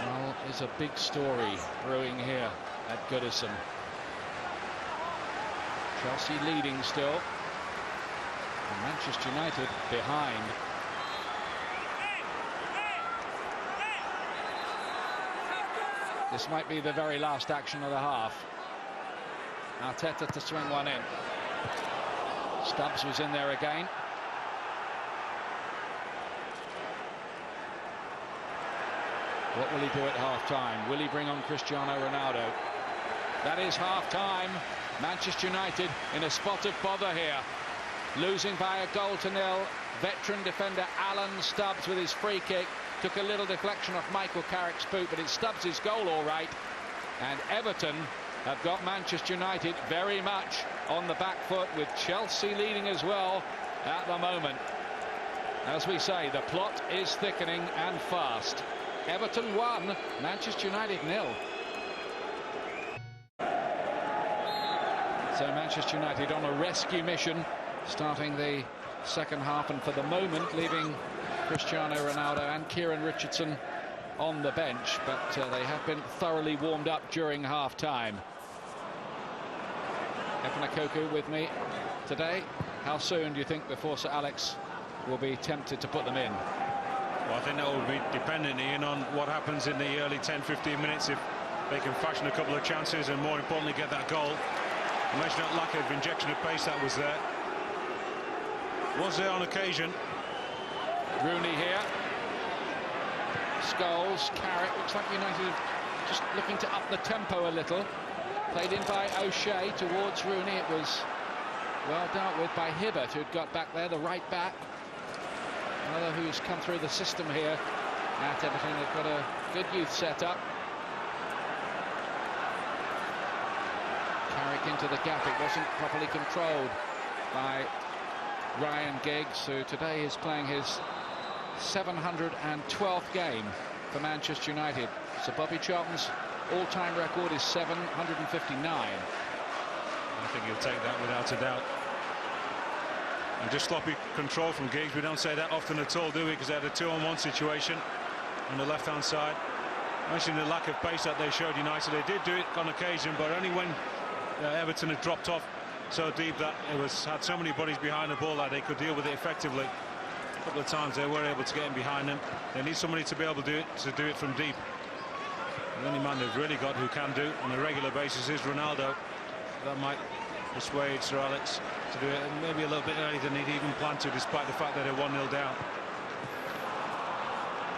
Well, there's a big story brewing here at Goodison. Chelsea leading still, and Manchester United behind. This might be the very last action of the half. Arteta to swing one in. Stubbs was in there again. What will he do at half-time? Will he bring on Cristiano Ronaldo? That is half-time. Manchester United in a spot of bother here. Losing by a goal to nil. Veteran defender Alan Stubbs with his free kick. Took a little deflection off Michael Carrick's boot, but it's Stubbs' goal all right. And Everton have got Manchester United very much on the back foot, with Chelsea leading as well at the moment. As we say, the plot is thickening and fast. Everton 1, Manchester United 0. So Manchester United on a rescue mission, starting the second half, and for the moment leaving Cristiano Ronaldo and Kieran Richardson on the bench, but they have been thoroughly warmed up during half-time. Efanakoku with me today. How soon do you think before Sir Alex will be tempted to put them in? Well, I think that will be dependent, Ian, on what happens in the early 10-15 minutes. If they can fashion a couple of chances and, more importantly, get that goal. I mentioned that lack of injection of pace that was there. Was there on occasion. Rooney here. Scholes, Carrick. Looks like United just looking to up the tempo a little. Played in by O'Shea towards Rooney. It was well dealt with by Hibbert, who'd got back there, the right back. Another who's come through the system here at Everton. They've got a good youth setup. Carrick into the gap. It wasn't properly controlled by Ryan Giggs, who today is playing his 712th game for Manchester United. So Bobby Charlton's all-time record is 759. I think he'll take that without a doubt. And just sloppy control from Giggs. We don't say that often at all, do we? Because they had a 2-on-1 situation on the left-hand side. Mentioning the lack of pace that they showed United. They did do it on occasion, but only when Everton had dropped off so deep that it had so many bodies behind the ball that they could deal with it effectively. A couple of times they were able to get in behind them. They need somebody to be able to do it from deep. The only man they've really got who can do it on a regular basis is Ronaldo. That might persuade Sir Alex to do it maybe a little bit earlier than he'd even planned to, despite the fact that they're 1-0 down.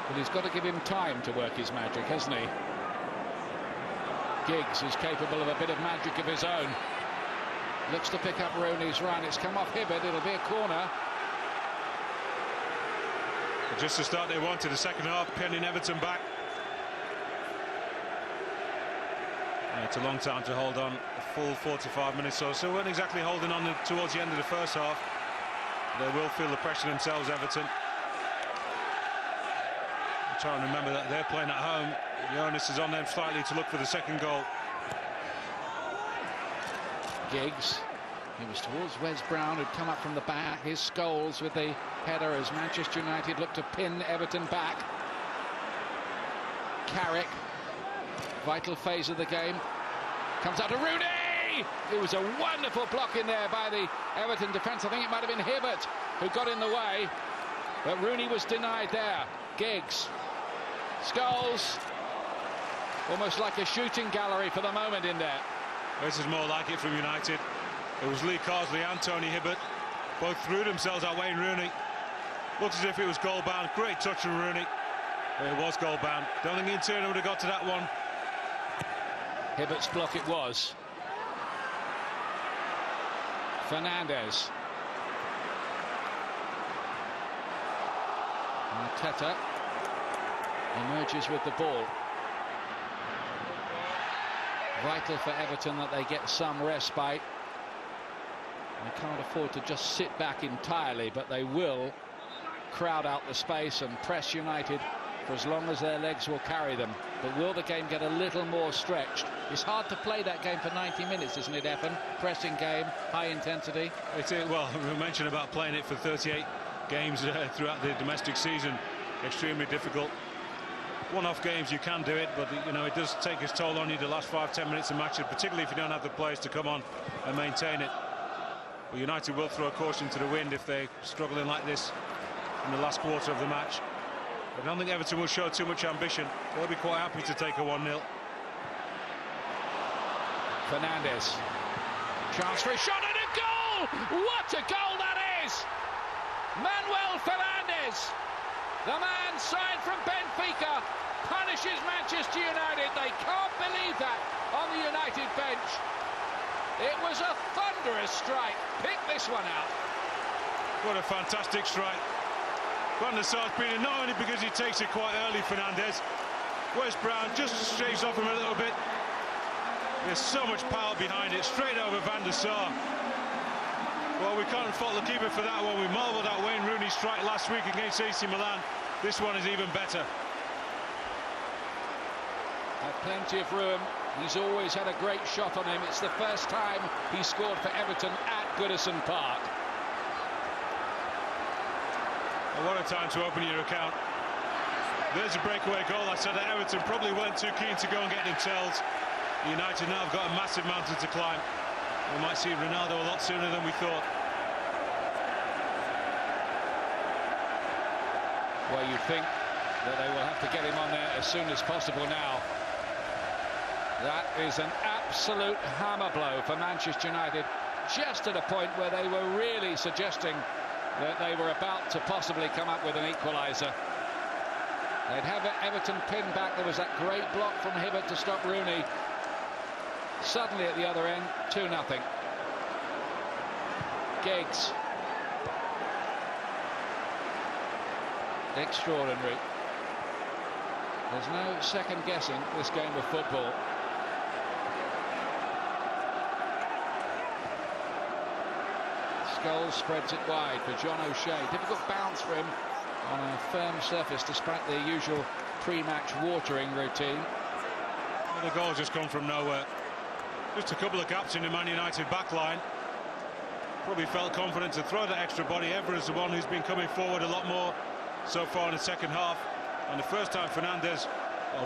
But he's got to give him time to work his magic, hasn't he? Giggs is capable of a bit of magic of his own. Looks to pick up Rooney's run. It's come off Hibbert. It'll be a corner. But just the start they wanted, the second half, pinning Everton back. It's a long time to hold on, a full 45 minutes or so. Weren't exactly holding on towards the end of the first half. They will feel the pressure themselves, Everton. I'm trying to remember that they're playing at home. The onus is on them slightly to look for the second goal. Giggs. He was towards Wes Brown, who'd come up from the back. His Scholes with the header as Manchester United look to pin Everton back. Carrick. Vital phase of the game. Comes out to Rooney! It was a wonderful block in there by the Everton defence. I think it might have been Hibbert who got in the way. But Rooney was denied there. Giggs. Scholes. Almost like a shooting gallery for the moment in there. This is more like it from United. It was Lee Carsley and Tony Hibbert. Both threw themselves at Wayne Rooney. Looked as if it was goal-bound. Great touch from Rooney. But it was goal-bound. Don't think Iain Turner would have got to that one. Hibbert's block it was. Fernandes. Arteta emerges with the ball. Vital for Everton that they get some respite. They can't afford to just sit back entirely, but they will crowd out the space and press United for as long as their legs will carry them. But will the game get a little more stretched? It's hard to play that game for 90 minutes, isn't it, Evan? Pressing game, high intensity. It's well, we mentioned about playing it for 38 games throughout the domestic season. Extremely difficult. One-off games you can do it, but you know it does take its toll on you the last 5-10 minutes of matches, particularly if you don't have the players to come on and maintain it. But United will throw a caution to the wind if they're struggling like this in the last quarter of the match. I don't think Everton will show too much ambition. They'll be quite happy to take a 1-0. Fernandes. Chance for a shot and a goal! What a goal that is! Manuel Fernandes, the man signed from Benfica, punishes Manchester United. They can't believe that on the United bench. It was a thunderous strike. Pick this one out. What a fantastic strike. Van der Sar's beaten not only because he takes it quite early, Fernandes. Wes Brown just shaves off him a little bit. There's so much power behind it, straight over Van der Sar. Well, we can't fault the keeper for that one. We marvelled at Wayne Rooney's strike last week against AC Milan. This one is even better. Had plenty of room. He's always had a great shot on him. It's the first time he scored for Everton at Goodison Park. Well, what a time to open your account. There's a breakaway goal. I said that Everton probably weren't too keen to go and get themselves. United now have got a massive mountain to climb. We might see Ronaldo a lot sooner than we thought. Well, you think that they will have to get him on there as soon as possible now. That is an absolute hammer blow for Manchester United, just at a point where they were really suggesting that they were about to possibly come up with an equaliser. They'd have Everton pinned back. There was that great block from Hibbert to stop Rooney. Suddenly at the other end, 2-0. Giggs. Extraordinary. There's no second guessing this game of football. Scholes spreads it wide for John O'Shea. Difficult bounce for him on a firm surface despite the usual pre-match watering routine. Well, the goal just come from nowhere. Just a couple of gaps in the Man United back line. Probably felt confident to throw that extra body. Everton is the one who's been coming forward a lot more so far in the second half. And the first time Fernandes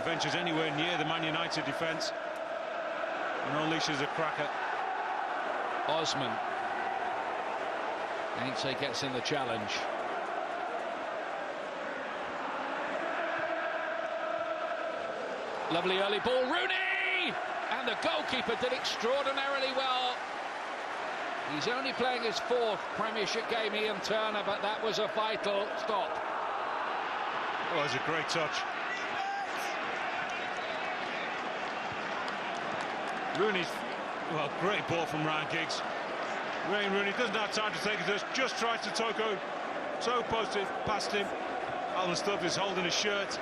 ventures anywhere near the Man United defence and unleashes a cracker. Osman. Ainsley gets in the challenge. Lovely early ball, Rooney! And the goalkeeper did extraordinarily well. He's only playing his 4th Premiership game, Iain Turner, but that was a vital stop. Oh, it was a great touch. Rooney's, well, great ball from Ryan Giggs. Wayne Rooney doesn't have time to take it, just tries to toe post it past him. Alan Stubbs is holding his shirt.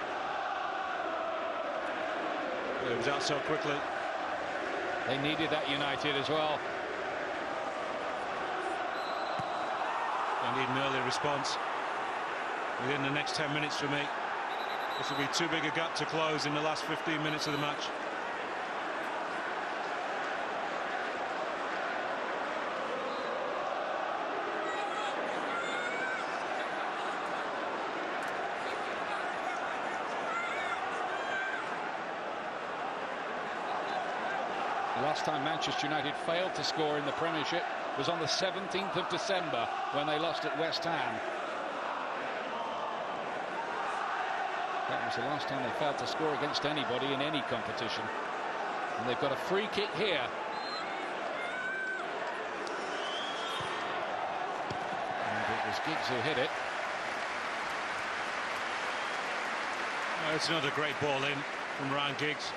It was out so quickly. They needed that, United, as well. They need an early response within the next 10 minutes for me. This will be too big a gap to close in the last 15 minutes of the match. The last time Manchester United failed to score in the Premiership was on the 17th of December when they lost at West Ham. That was the last time they failed to score against anybody in any competition. And they've got a free kick here. And it was Giggs who hit it. It's another great ball in from Ryan Giggs.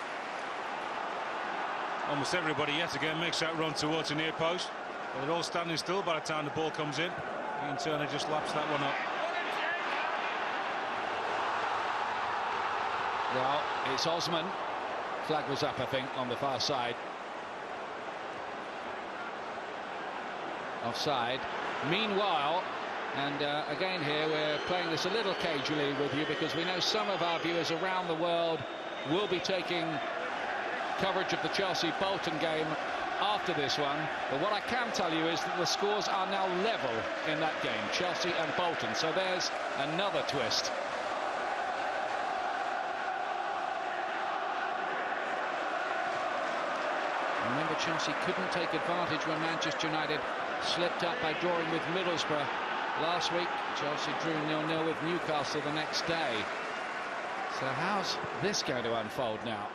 Almost everybody yet again makes that run towards the near post. They're all standing still by the time the ball comes in. Iain Turner just laps that one up. Well, it's Osman. Flag was up, I think, on the far side. Offside. Meanwhile, and again here we're playing this a little cagey with you because we know some of our viewers around the world will be taking coverage of the Chelsea-Bolton game after this one, but what I can tell you is that the scores are now level in that game, Chelsea and Bolton, so there's another twist. Remember, Chelsea couldn't take advantage when Manchester United slipped up by drawing with Middlesbrough last week. Chelsea drew 0-0 with Newcastle the next day. So how's this going to unfold now?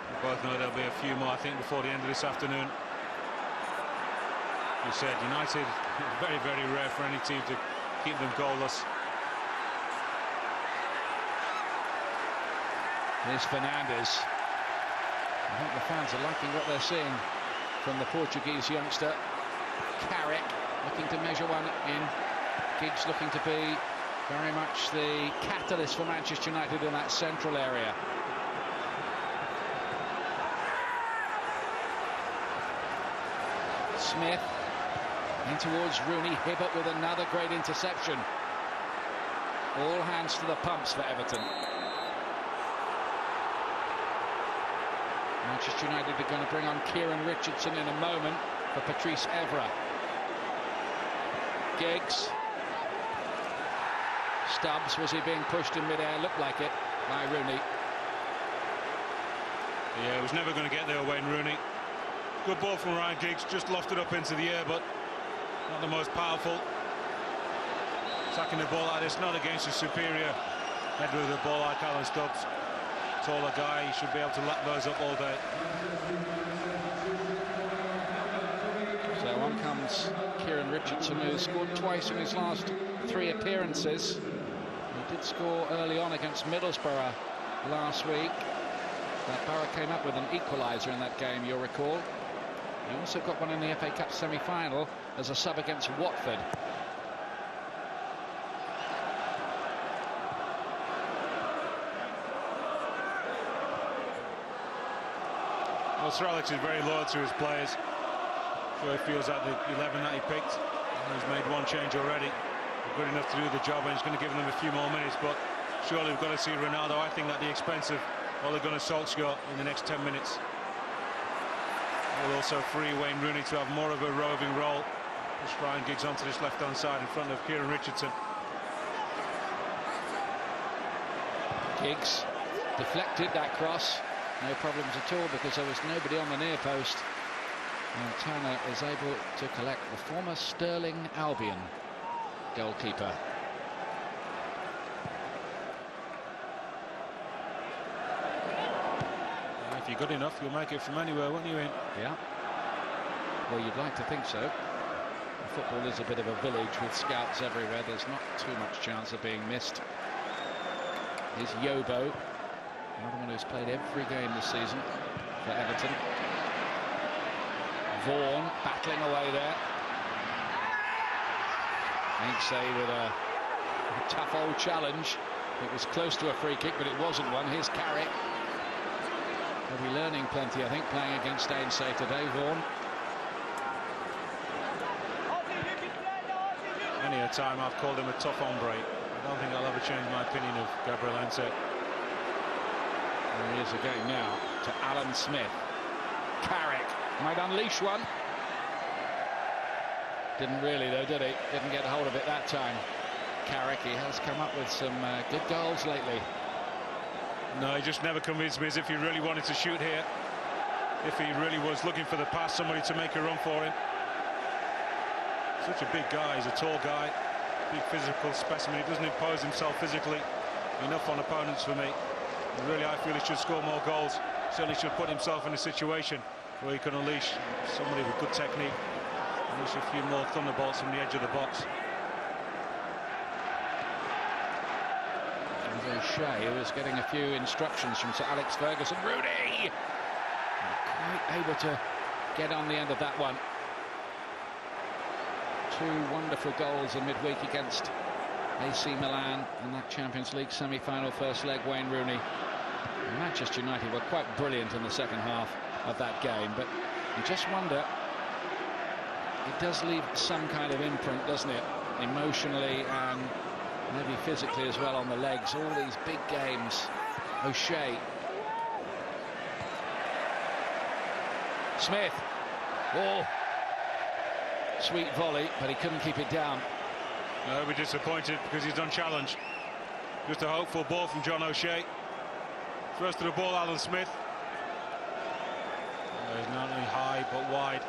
We both know there'll be a few more, I think, before the end of this afternoon. You said United, very, very rare for any team to keep them goalless. Here's Fernandes. I think the fans are liking what they're seeing from the Portuguese youngster. Carrick looking to measure one in. Giggs looking to be very much the catalyst for Manchester United in that central area. Smith in towards Rooney. Hibbert with another great interception. All hands to the pumps for Everton. Manchester United are going to bring on Kieran Richardson in a moment for Patrice Evra. Giggs. Stubbs, was he being pushed in mid-air? Looked like it by Rooney. Yeah, he was never going to get there, Wayne Rooney. Good ball from Ryan Giggs, just lofted up into the air, but not the most powerful. Sacking the ball like this, not against a superior header with the ball like Alan Stubbs. Taller guy, he should be able to lap those up all day. So on comes Kieran Richardson, who scored twice in his last 3 appearances. He did score early on against Middlesbrough last week. That Borough came up with an equaliser in that game, you'll recall. He also got one in the FA Cup semi-final as a sub against Watford. Well, Sir Alex is very loyal to his players. So he feels like the 11 that he picked. He's made one change already. They're good enough to do the job, and he's going to give them a few more minutes. But surely we've got to see Ronaldo, I think, at the expense of Ole Gunnar Solskjaer in the next 10 minutes. Will also free Wayne Rooney to have more of a roving role. Push Ryan Giggs onto this left-hand side in front of Kieran Richardson. Giggs deflected that cross. No problems at all because there was nobody on the near post. And Turner is able to collect the former Sterling Albion goalkeeper. If you're good enough, you'll make it from anywhere, won't you, Iain? Yeah. Well, you'd like to think so. Football is a bit of a village with scouts everywhere. There's not too much chance of being missed. Here's Yobo, another one who's played every game this season for Everton. Vaughan battling away there. Inksay with a tough old challenge. It was close to a free kick, but it wasn't one. Here's Carrick. He'll be learning plenty, I think, playing against Ainsay today, Vaughan. Many a time I've called him a tough hombre. I don't think I'll ever change my opinion of Gabriel Ainsay. There he is again now to Alan Smith. Carrick might unleash one. Didn't really, though, did he? Didn't get a hold of it that time. Carrick, he has come up with some good goals lately. No, he just never convinced me as if he really wanted to shoot here. If he really was looking for the pass, somebody to make a run for him. Such a big guy, he's a tall guy, big physical specimen. He doesn't impose himself physically enough on opponents for me. And really, I feel he should score more goals. Certainly should put himself in a situation where he can unleash somebody with good technique. Unleash a few more thunderbolts from the edge of the box. O'Shea, who was getting a few instructions from Sir Alex Ferguson. Rooney! Quite able to get on the end of that one. 2 wonderful goals in midweek against AC Milan in that Champions League semi-final first leg. Wayne Rooney. Manchester United were quite brilliant in the second half of that game, but you just wonder, it does leave some kind of imprint, doesn't it, emotionally and maybe physically as well on the legs. All these big games. O'Shea. Smith. Oh, sweet volley, but he couldn't keep it down. No, he'll be disappointed because he's unchallenged. Just a hopeful ball from John O'Shea. First to the ball, Alan Smith. He's not only high but wide.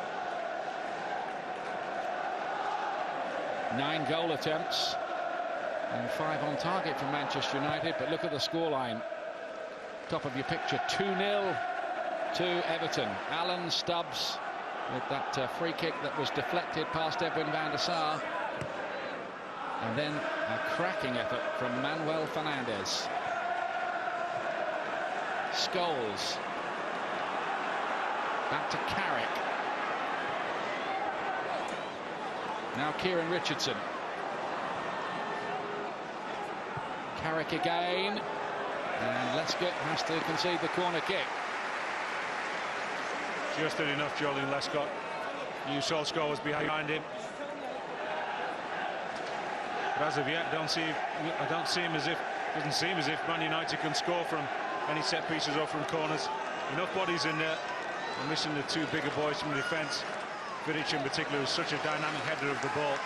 9 goal attempts and 5 on target for Manchester United, but look at the scoreline. Top of your picture, 2-0 to Everton. Alan Stubbs with that free kick that was deflected past Edwin van der Sar. And then a cracking effort from Manuel Fernandes. Scholes. Back to Carrick. Now Kieran Richardson. Carrick again. And Lescott has to concede the corner kick. Just did enough, Julian Lescott. New Solskjaer was behind him. But as of yet, doesn't seem as if Man United can score from any set pieces or from corners. Enough bodies in there. We're missing the two bigger boys from the defence. Vidic in particular is such a dynamic header of the ball.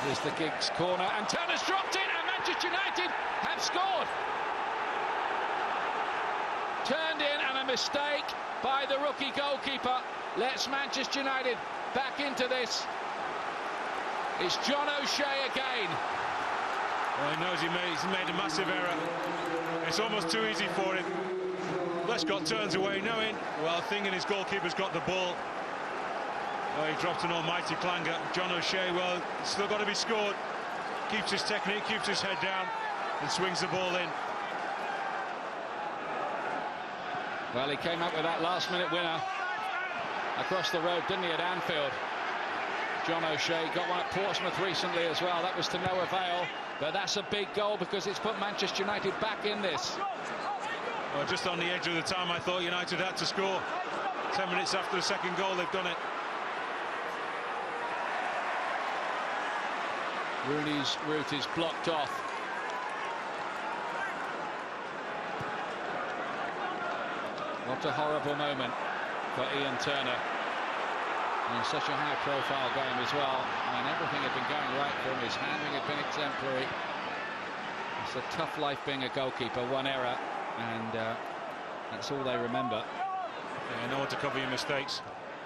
Here's the Giggs corner, and Turner's dropped in, and Manchester United have scored. Turned in, and a mistake by the rookie goalkeeper lets Manchester United back into this. It's John O'Shea again. Well, he knows he's made a massive error. It's almost too easy for him. Lescott turns away, knowing, well, thinking his goalkeeper's got the ball. Oh, he dropped an almighty clanger. John O'Shea, well, it's still got to be scored. Keeps his technique, keeps his head down, and swings the ball in. Well, he came up with that last-minute winner across the road, didn't he, at Anfield? John O'Shea got one at Portsmouth recently as well. That was to no avail, but that's a big goal because it's put Manchester United back in this. Well, just on the edge of the time I thought United had to score. 10 minutes after the second goal, they've done it. Rooney's route is blocked off. What a horrible moment for Iain Turner. And such a high-profile game as well. I mean, everything had been going right for him. His handling had been exemplary. It's a tough life being a goalkeeper. One error, and that's all they remember. Yeah, know what to cover your mistakes.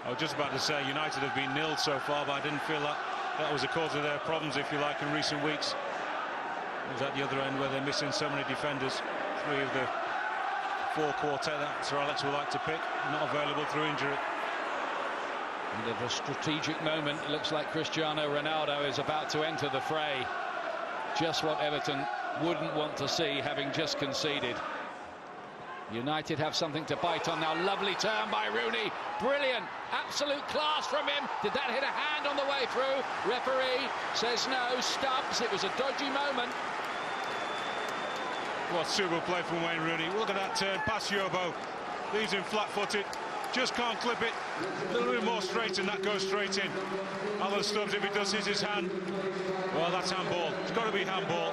I was just about to say United have been nilled so far, but I didn't feel that was the cause of their problems, if you like, in recent weeks. It was at the other end where they're missing so many defenders. Three of the four quartet that Sir Alex would like to pick, not available through injury. And at a strategic moment, it looks like Cristiano Ronaldo is about to enter the fray. Just what Everton wouldn't want to see, having just conceded. United have something to bite on now. Lovely turn by Rooney. Brilliant. Absolute class from him. Did that hit a hand on the way through? Referee says no. Stubbs. It was a dodgy moment. What super play from Wayne Rooney. Look at that turn past Yobo. Leaves him flat-footed. Just can't clip it. A little bit more straight and that goes straight in. Alan Stubbs, if he does hit his hand, well, that's handball. It's got to be handball.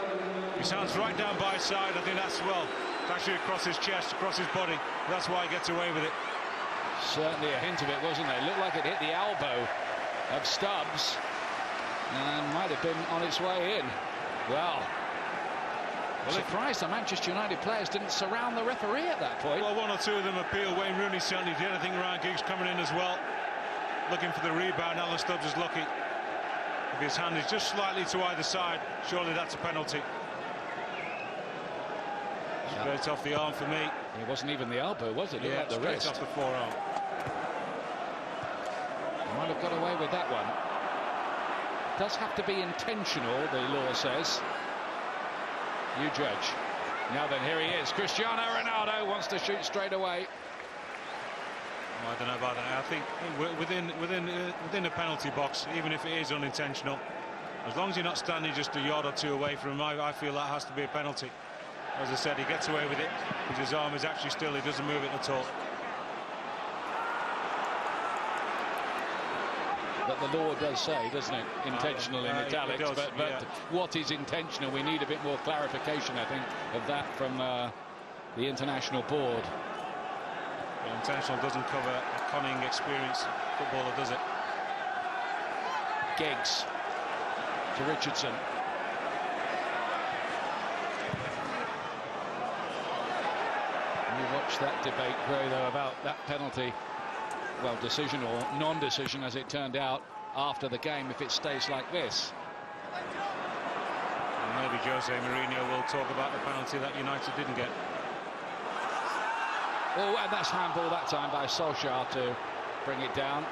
His hand's right down by his side. I think that's, well, actually across his chest, across his body. That's why he gets away with it. Certainly a hint of it, wasn't there? It looked like it hit the elbow of Stubbs and might have been on its way in. Well, surprised the Manchester United players didn't surround the referee at that point. Well, one or two of them appeal. Wayne Rooney certainly did. I think Ryan Giggs coming in as well, looking for the rebound. Alan Stubbs is lucky. If his hand is just slightly to either side, surely that's a penalty. Straight off the arm for me. It wasn't even the elbow, was it? Yeah, like the wrist. Off the forearm. He might have got away with that one. It does have to be intentional, the law says. You judge. Now then, here he is. Cristiano Ronaldo wants to shoot straight away. Oh, I don't know about that. I think within the penalty box, even if it is unintentional, as long as you're not standing just a yard or two away from him, I feel that has to be a penalty. As I said, he gets away with it because his arm is actually still. He doesn't move it at all. But the law does say, doesn't it, intentional in italics, does, but yeah. What is intentional? We need a bit more clarification, I think, of that from the international board. Well, intentional doesn't cover a conning, experienced footballer, does it? Giggs to Richardson. You watch that debate grow, though, about that penalty. Well, decision or non-decision, as it turned out, after the game, if it stays like this. And maybe Jose Mourinho will talk about the penalty that United didn't get. Oh, and that's handball that time by Solskjaer to bring it down.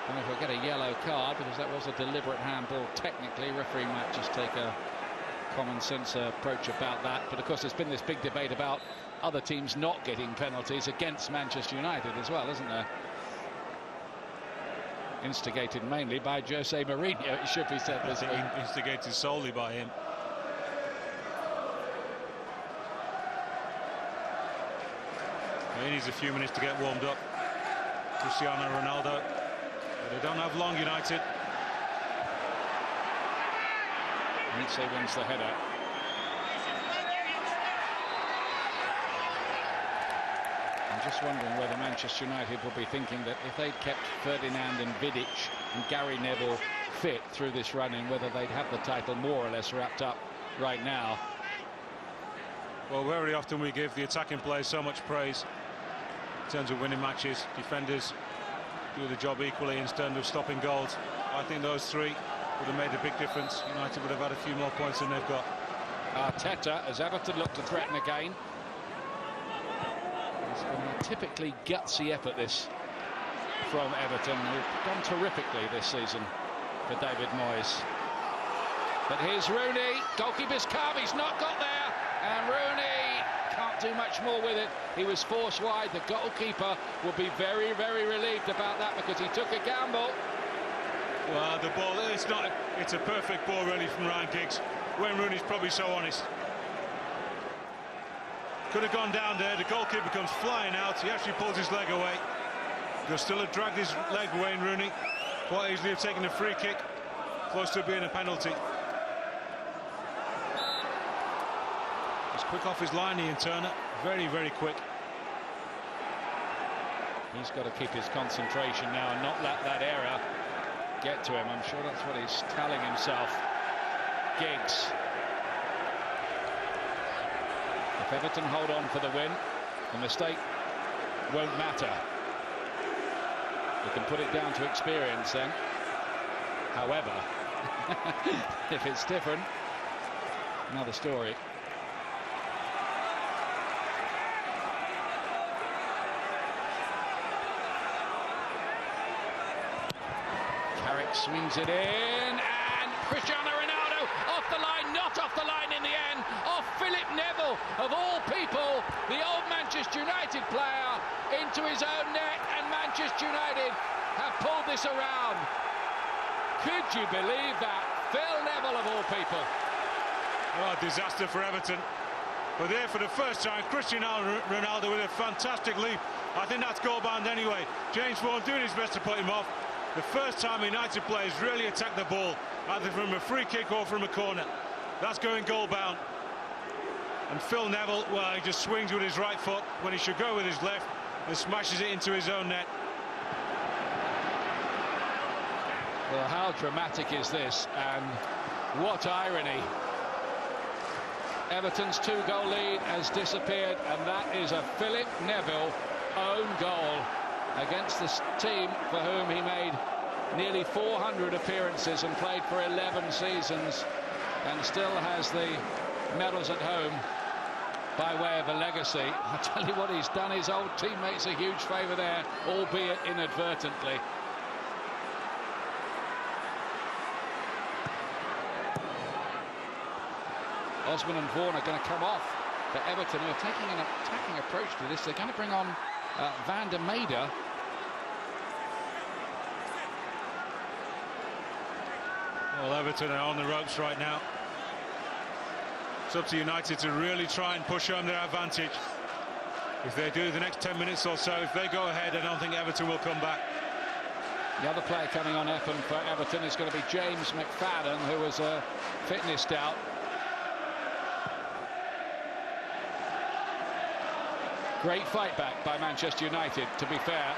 And if we get a yellow card, because that was a deliberate handball, technically, referee might just take a common sense approach about that. But of course, there's been this big debate about other teams not getting penalties against Manchester United as well, isn't there? Instigated mainly by Jose Mourinho, it should be said this week. Instigated solely by him. He needs a few minutes to get warmed up. Cristiano Ronaldo. But they don't have long, United. He wins the header. I'm just wondering whether Manchester United will be thinking that if they'd kept Ferdinand and Vidic and Gary Neville fit through this run-in, whether they'd have the title more or less wrapped up right now. Well, very often we give the attacking players so much praise in terms of winning matches. Defenders do the job equally in terms of stopping goals. I think those three would have made a big difference. United would have had a few more points than they've got. Arteta, as Everton look to threaten again. It's been a typically gutsy effort, this, from Everton, who've done terrifically this season for David Moyes. But here's Rooney. Goalkeeper's come. He's not got there. And Rooney can't do much more with it. He was forced wide. The goalkeeper will be very, very relieved about that because he took a gamble. Well, the ball, it's a perfect ball really from Ryan Giggs. Wayne Rooney's probably so honest. Could have gone down there. The goalkeeper comes flying out. He actually pulls his leg away. He'll still have dragged his leg, Wayne Rooney. Quite easily have taken a free kick. Close to being a penalty. He's quick off his line, Iain Turner. Very, very quick. He's got to keep his concentration now and not let that error get to him. I'm sure that's what he's telling himself. Giggs. If Everton hold on for the win, the mistake won't matter. You can put it down to experience then. However, if it's different, another story. Carrick swings it in, and Cristiano Ronaldo off the line, not off the line in the end, off Phil Neville, of all people, the old Manchester United player, into his own net, and Manchester United have pulled this around. Could you believe that? Phil Neville, of all people. Oh, disaster for Everton. But there for the first time, Cristiano Ronaldo with a fantastic leap. I think that's goal bound anyway. James Vaughan doing his best to put him off. The first time United players really attack the ball, either from a free kick or from a corner. That's going goal bound. And Phil Neville, well, he just swings with his right foot when he should go with his left and smashes it into his own net. Well, how dramatic is this, and what irony. Everton's 2-goal lead has disappeared, and that is a Phil Neville own goal against this team for whom he made nearly 400 appearances and played for 11 seasons, and still has the medals at home by way of a legacy. I tell you what, he's done his old teammates a huge favour there, albeit inadvertently. Osman and Vaughan are going to come off, but Everton, who are taking an attacking approach to this, they're going to bring on Van der Meijden. Well, Everton are on the ropes right now. It's up to United to really try and push home their advantage. If they do the next 10 minutes or so, if they go ahead, I don't think Everton will come back. The other player coming on for Everton is going to be James McFadden, who was a fitness doubt. Great fight back by Manchester United, to be fair.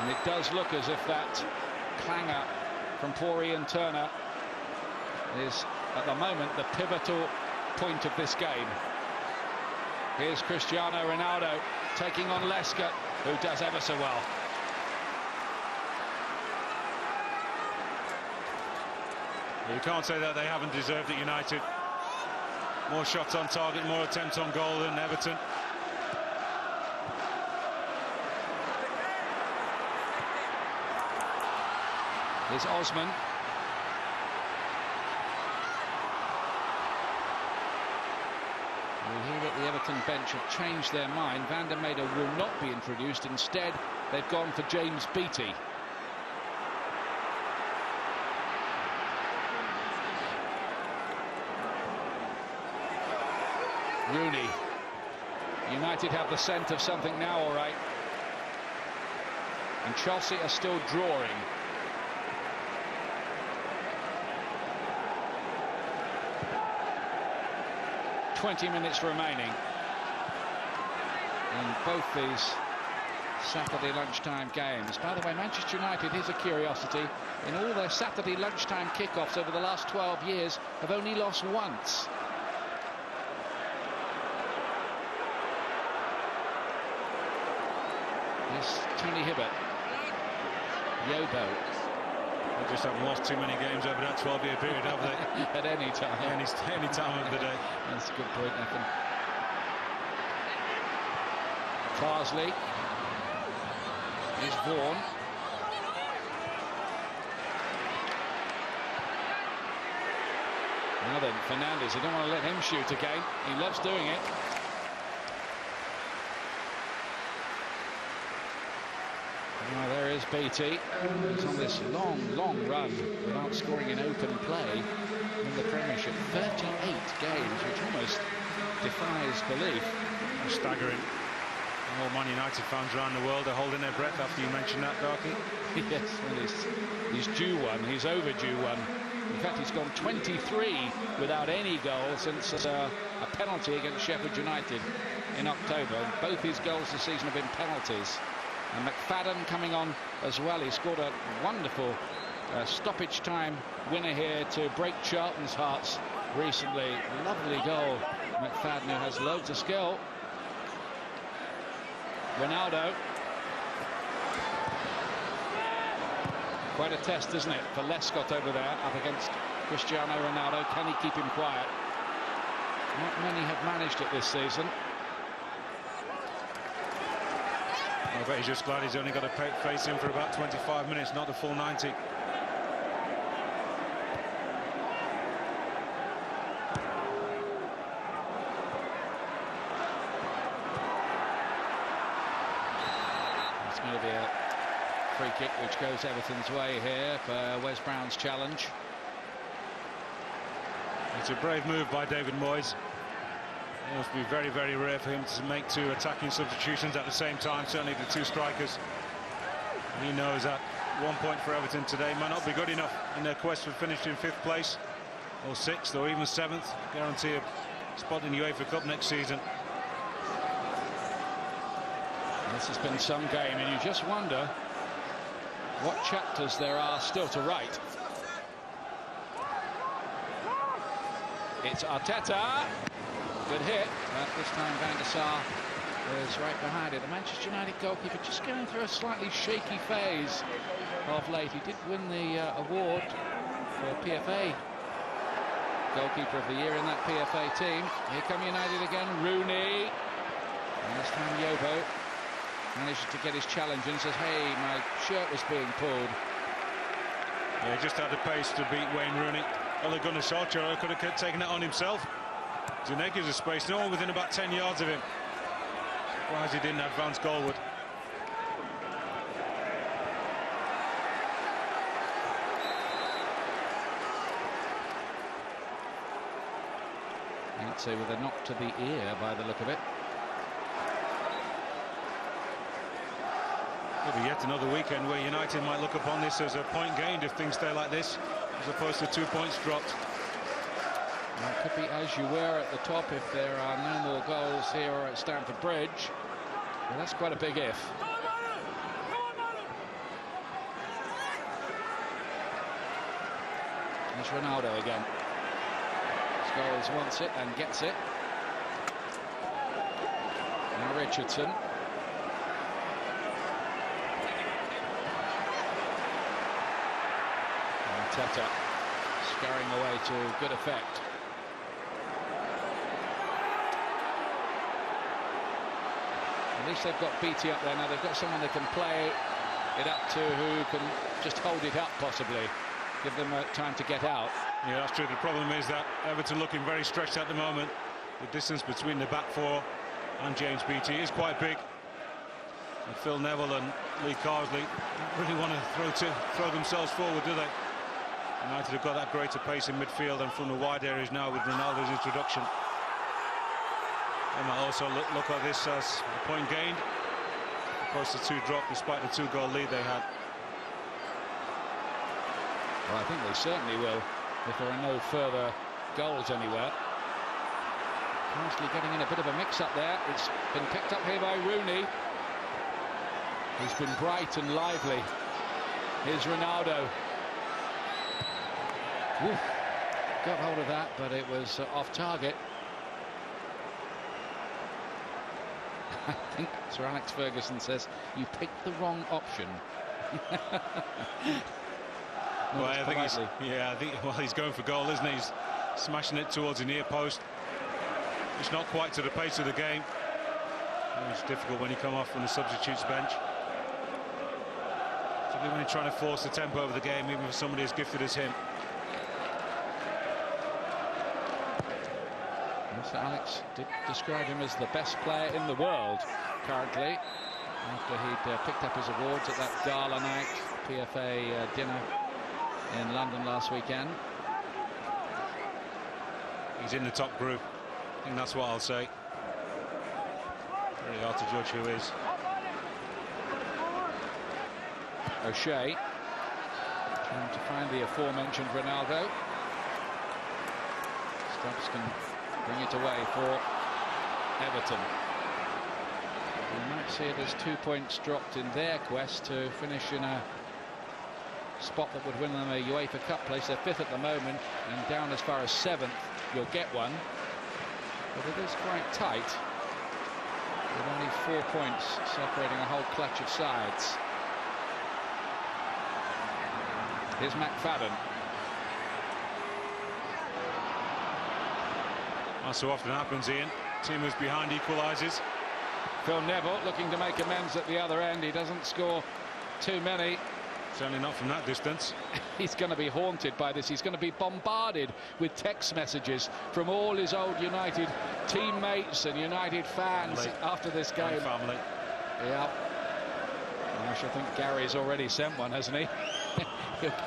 And it does look as if that clanger from poor Iain Turner is, at the moment, the pivotal point of this game. Here's Cristiano Ronaldo taking on Lescott, who does ever so well. You can't say that they haven't deserved it, United. More shots on target, more attempts on goal than Everton. Here's Osman. Everton bench have changed their mind. Van der Meijden will not be introduced. Instead, they've gone for James Beattie. Rooney. United have the scent of something now, all right. And Chelsea are still drawing. "20 minutes remaining in both these Saturday lunchtime games. By the way, Manchester United, here's a curiosity, in all their Saturday lunchtime kickoffs over the last 12 years have only lost once. Here's Tony Hibbert. Yobo. They just haven't lost too many games over that 12-year period, have they? At any time. Any time of the day. That's a good point, Nathan. Parsley. Here's Vaughan. Now then, Fernandes. You don't want to let him shoot again. He loves doing it. Now there is Beattie. He's on this long run without scoring in open play in the Premiership. 38 games, which almost defies belief. Staggering. All Man United fans around the world are holding their breath after you mentioned that, Darky. Yes, well, he's due one. He's overdue one. In fact, he's gone 23 without any goal since a penalty against Sheffield United in October. Both his goals this season have been penalties. And McFadden coming on as well. He scored a wonderful stoppage time winner here to break Charlton's hearts recently. Lovely goal. McFadden, who has loads of skill. Ronaldo. Quite a test, isn't it, for Lescott over there up against Cristiano Ronaldo. Can he keep him quiet? Not many have managed it this season. I bet he's just glad he's only got to face him for about 25 minutes, not the full 90. It's going to be a free kick which goes Everton's way here for Wes Brown's challenge. It's a brave move by David Moyes. It must be very, very rare for him to make two attacking substitutions at the same time, certainly the two strikers. He knows that 1 point for Everton today might not be good enough in their quest for finishing 5th place, or 6th, or even 7th. Guarantee a spot in the UEFA Cup next season. This has been some game, and you just wonder what chapters there are still to write. It's Arteta. Good hit, but this time Van der Sar is right behind it. The Manchester United goalkeeper just going through a slightly shaky phase of late. He did win the award for PFA Goalkeeper of the Year in that PFA team. Here come United again, Rooney. And this time Yobo manages to get his challenge and says, hey, my shirt was being pulled. Yeah, just had the pace to beat Wayne Rooney. Ole Gunnar Solskjaer could have taken that on himself. Zaneki's a space, no one within about 10 yards of him. Surprised he didn't advance goalward. I'd say with a knock to the ear by the look of it. It'll be yet another weekend where United might look upon this as a point gained if things stay like this, as opposed to 2 points dropped. Well, it could be as you were at the top if there are no more goals here or at Stamford Bridge. Well, that's quite a big if. There's Ronaldo again. Scholes wants it and gets it. Now Richardson. Arteta scurrying away to good effect. At least they've got Beattie up there now. They've got someone they can play it up to who can just hold it up, possibly. Give them time to get out. Yeah, that's true. The problem is that Everton looking very stretched at the moment. The distance between the back four and James Beattie is quite big. And Phil Neville and Lee Carsley don't really want to throw themselves forward, do they? United have got that greater pace in midfield and from the wide areas now with Ronaldo's introduction. They might also look at this as a point gained, opposed to 2 drop despite the 2-goal lead they had. Well, I think they certainly will if there are no further goals anywhere. Carsley getting in a bit of a mix-up there. It's been picked up here by Rooney. He's been bright and lively. Here's Ronaldo. Oof. Got hold of that, but it was off target. I think Sir Alex Ferguson says you picked the wrong option. Well, I think he's going for goal, isn't he? He's smashing it towards the near post. It's not quite to the pace of the game. It's difficult when you come off from the substitutes bench. Particularly when you're trying to force the tempo of the game, even for somebody as gifted as him. Sir Alex did describe him as the best player in the world currently, after he'd picked up his awards at that gala night PFA dinner in London last weekend. He's in the top group. I think that's what I'll say. Really hard to judge who is. O'Shea trying to find the aforementioned Ronaldo. Stubbs can bring it away for Everton. We might see it as 2 points dropped in their quest to finish in a spot that would win them a UEFA Cup place. They're 5th at the moment and down as far as 7th. You'll get one, but it is quite tight with only 4 points separating a whole clutch of sides. Here's McFadden. As so often happens, Ian, team who's behind equalises. Phil Neville looking to make amends at the other end. He doesn't score too many. Certainly not from that distance. He's going to be haunted by this. He's going to be bombarded with text messages from all his old United teammates and United fans after this game. And family. Yeah. I think Gary's already sent one, hasn't he?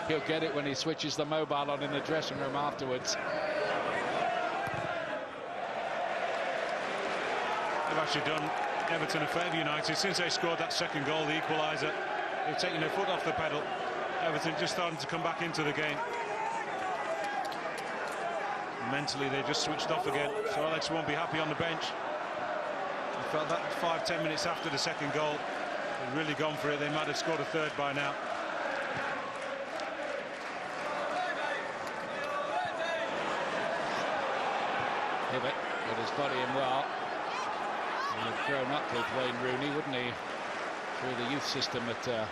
He'll get it when he switches the mobile on in the dressing room afterwards. They've actually done Everton a favour, United, since they scored that second goal, the equaliser. They've taken their foot off the pedal. Everton just starting to come back into the game. Mentally, they just switched off again. So Alex won't be happy on the bench. I felt that 5-10 minutes after the second goal, they've really gone for it. They might have scored a third by now. Hibbert got his body in well. He'd have grown up with Wayne Rooney, wouldn't he? Through the youth system at Everton.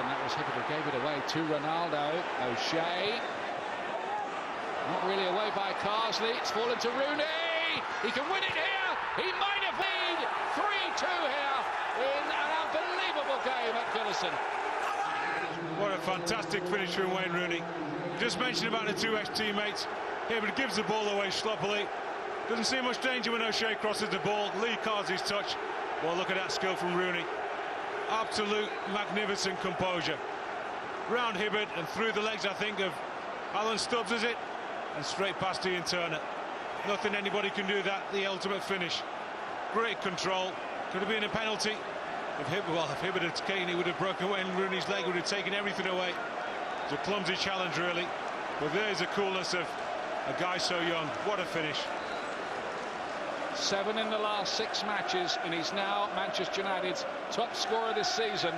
That was Hibbert who gave it away to Ronaldo. O'Shea. Not really away by Carsley. It's fallen to Rooney. He can win it here. He might have lead 3-2 here in an unbelievable game at Goodison. What a fantastic finish from Wayne Rooney. Just mentioned about the 2 ex-teammates. Hibbert gives the ball away sloppily. Doesn't see much danger when O'Shea crosses the ball. Lee Carsley's touch. Well, look at that skill from Rooney. Absolute magnificent composure. Round Hibbert and through the legs, I think, of Alan Stubbs, is it? And straight past Iain Turner. Nothing anybody can do that. The ultimate finish. Great control. Could have been a penalty. If Hibbert had taken, he would have broken Wayne Rooney's leg, would have taken everything away. It's a clumsy challenge, really. But there's the coolness of a guy so young. What a finish. 7 in the last 6 matches, and he's now Manchester United's top scorer this season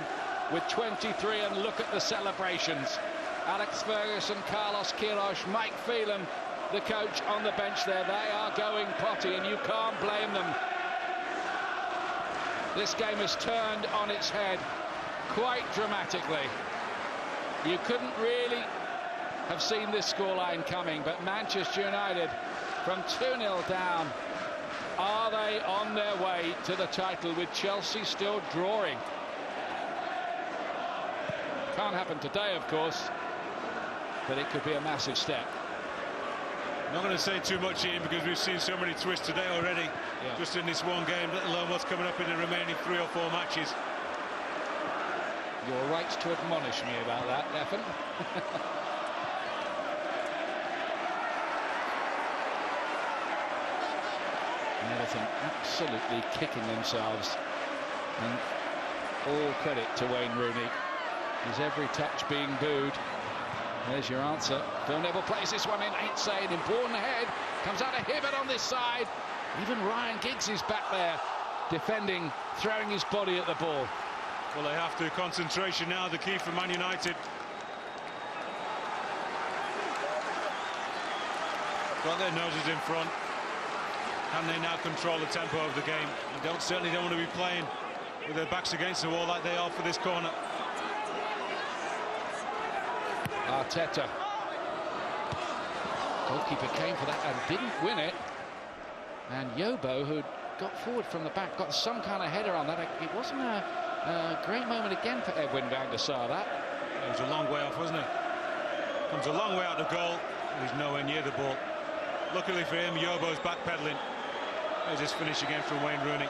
with 23. And look at the celebrations. Alex Ferguson, Carlos Queiroz, Mike Phelan, the coach on the bench there. They are going potty, and you can't blame them. This game has turned on its head quite dramatically. You couldn't really have seen this scoreline coming, but Manchester United from 2-0 down. Are they on their way to the title with Chelsea still drawing? Can't happen today, of course, but it could be a massive step. I'm not going to say too much, Ian, because we've seen so many twists today already, just in this one game, let alone what's coming up in the remaining 3 or 4 matches. You're right to admonish me about that, Edwin. Everton absolutely kicking themselves, and all credit to Wayne Rooney. His every touch being booed. There's your answer. Phil Neville plays this one in, ain't saying, important ahead, comes out of Hibbert on this side. Even Ryan Giggs is back there, defending, throwing his body at the ball. Well, they have to. Concentration now, the key for Man United. Got their noses in front. Can they now control the tempo of the game? They certainly don't want to be playing with their backs against the wall like they are for this corner. Arteta. Goalkeeper came for that and didn't win it. And Yobo, who got forward from the back, got some kind of header on that. It wasn't a great moment again for Edwin van der Sar, that. It was a long way off, wasn't it? Comes a long way out of goal. He's nowhere near the ball. Luckily for him, Yobo's backpedaling. There's his finish again from Wayne Rooney.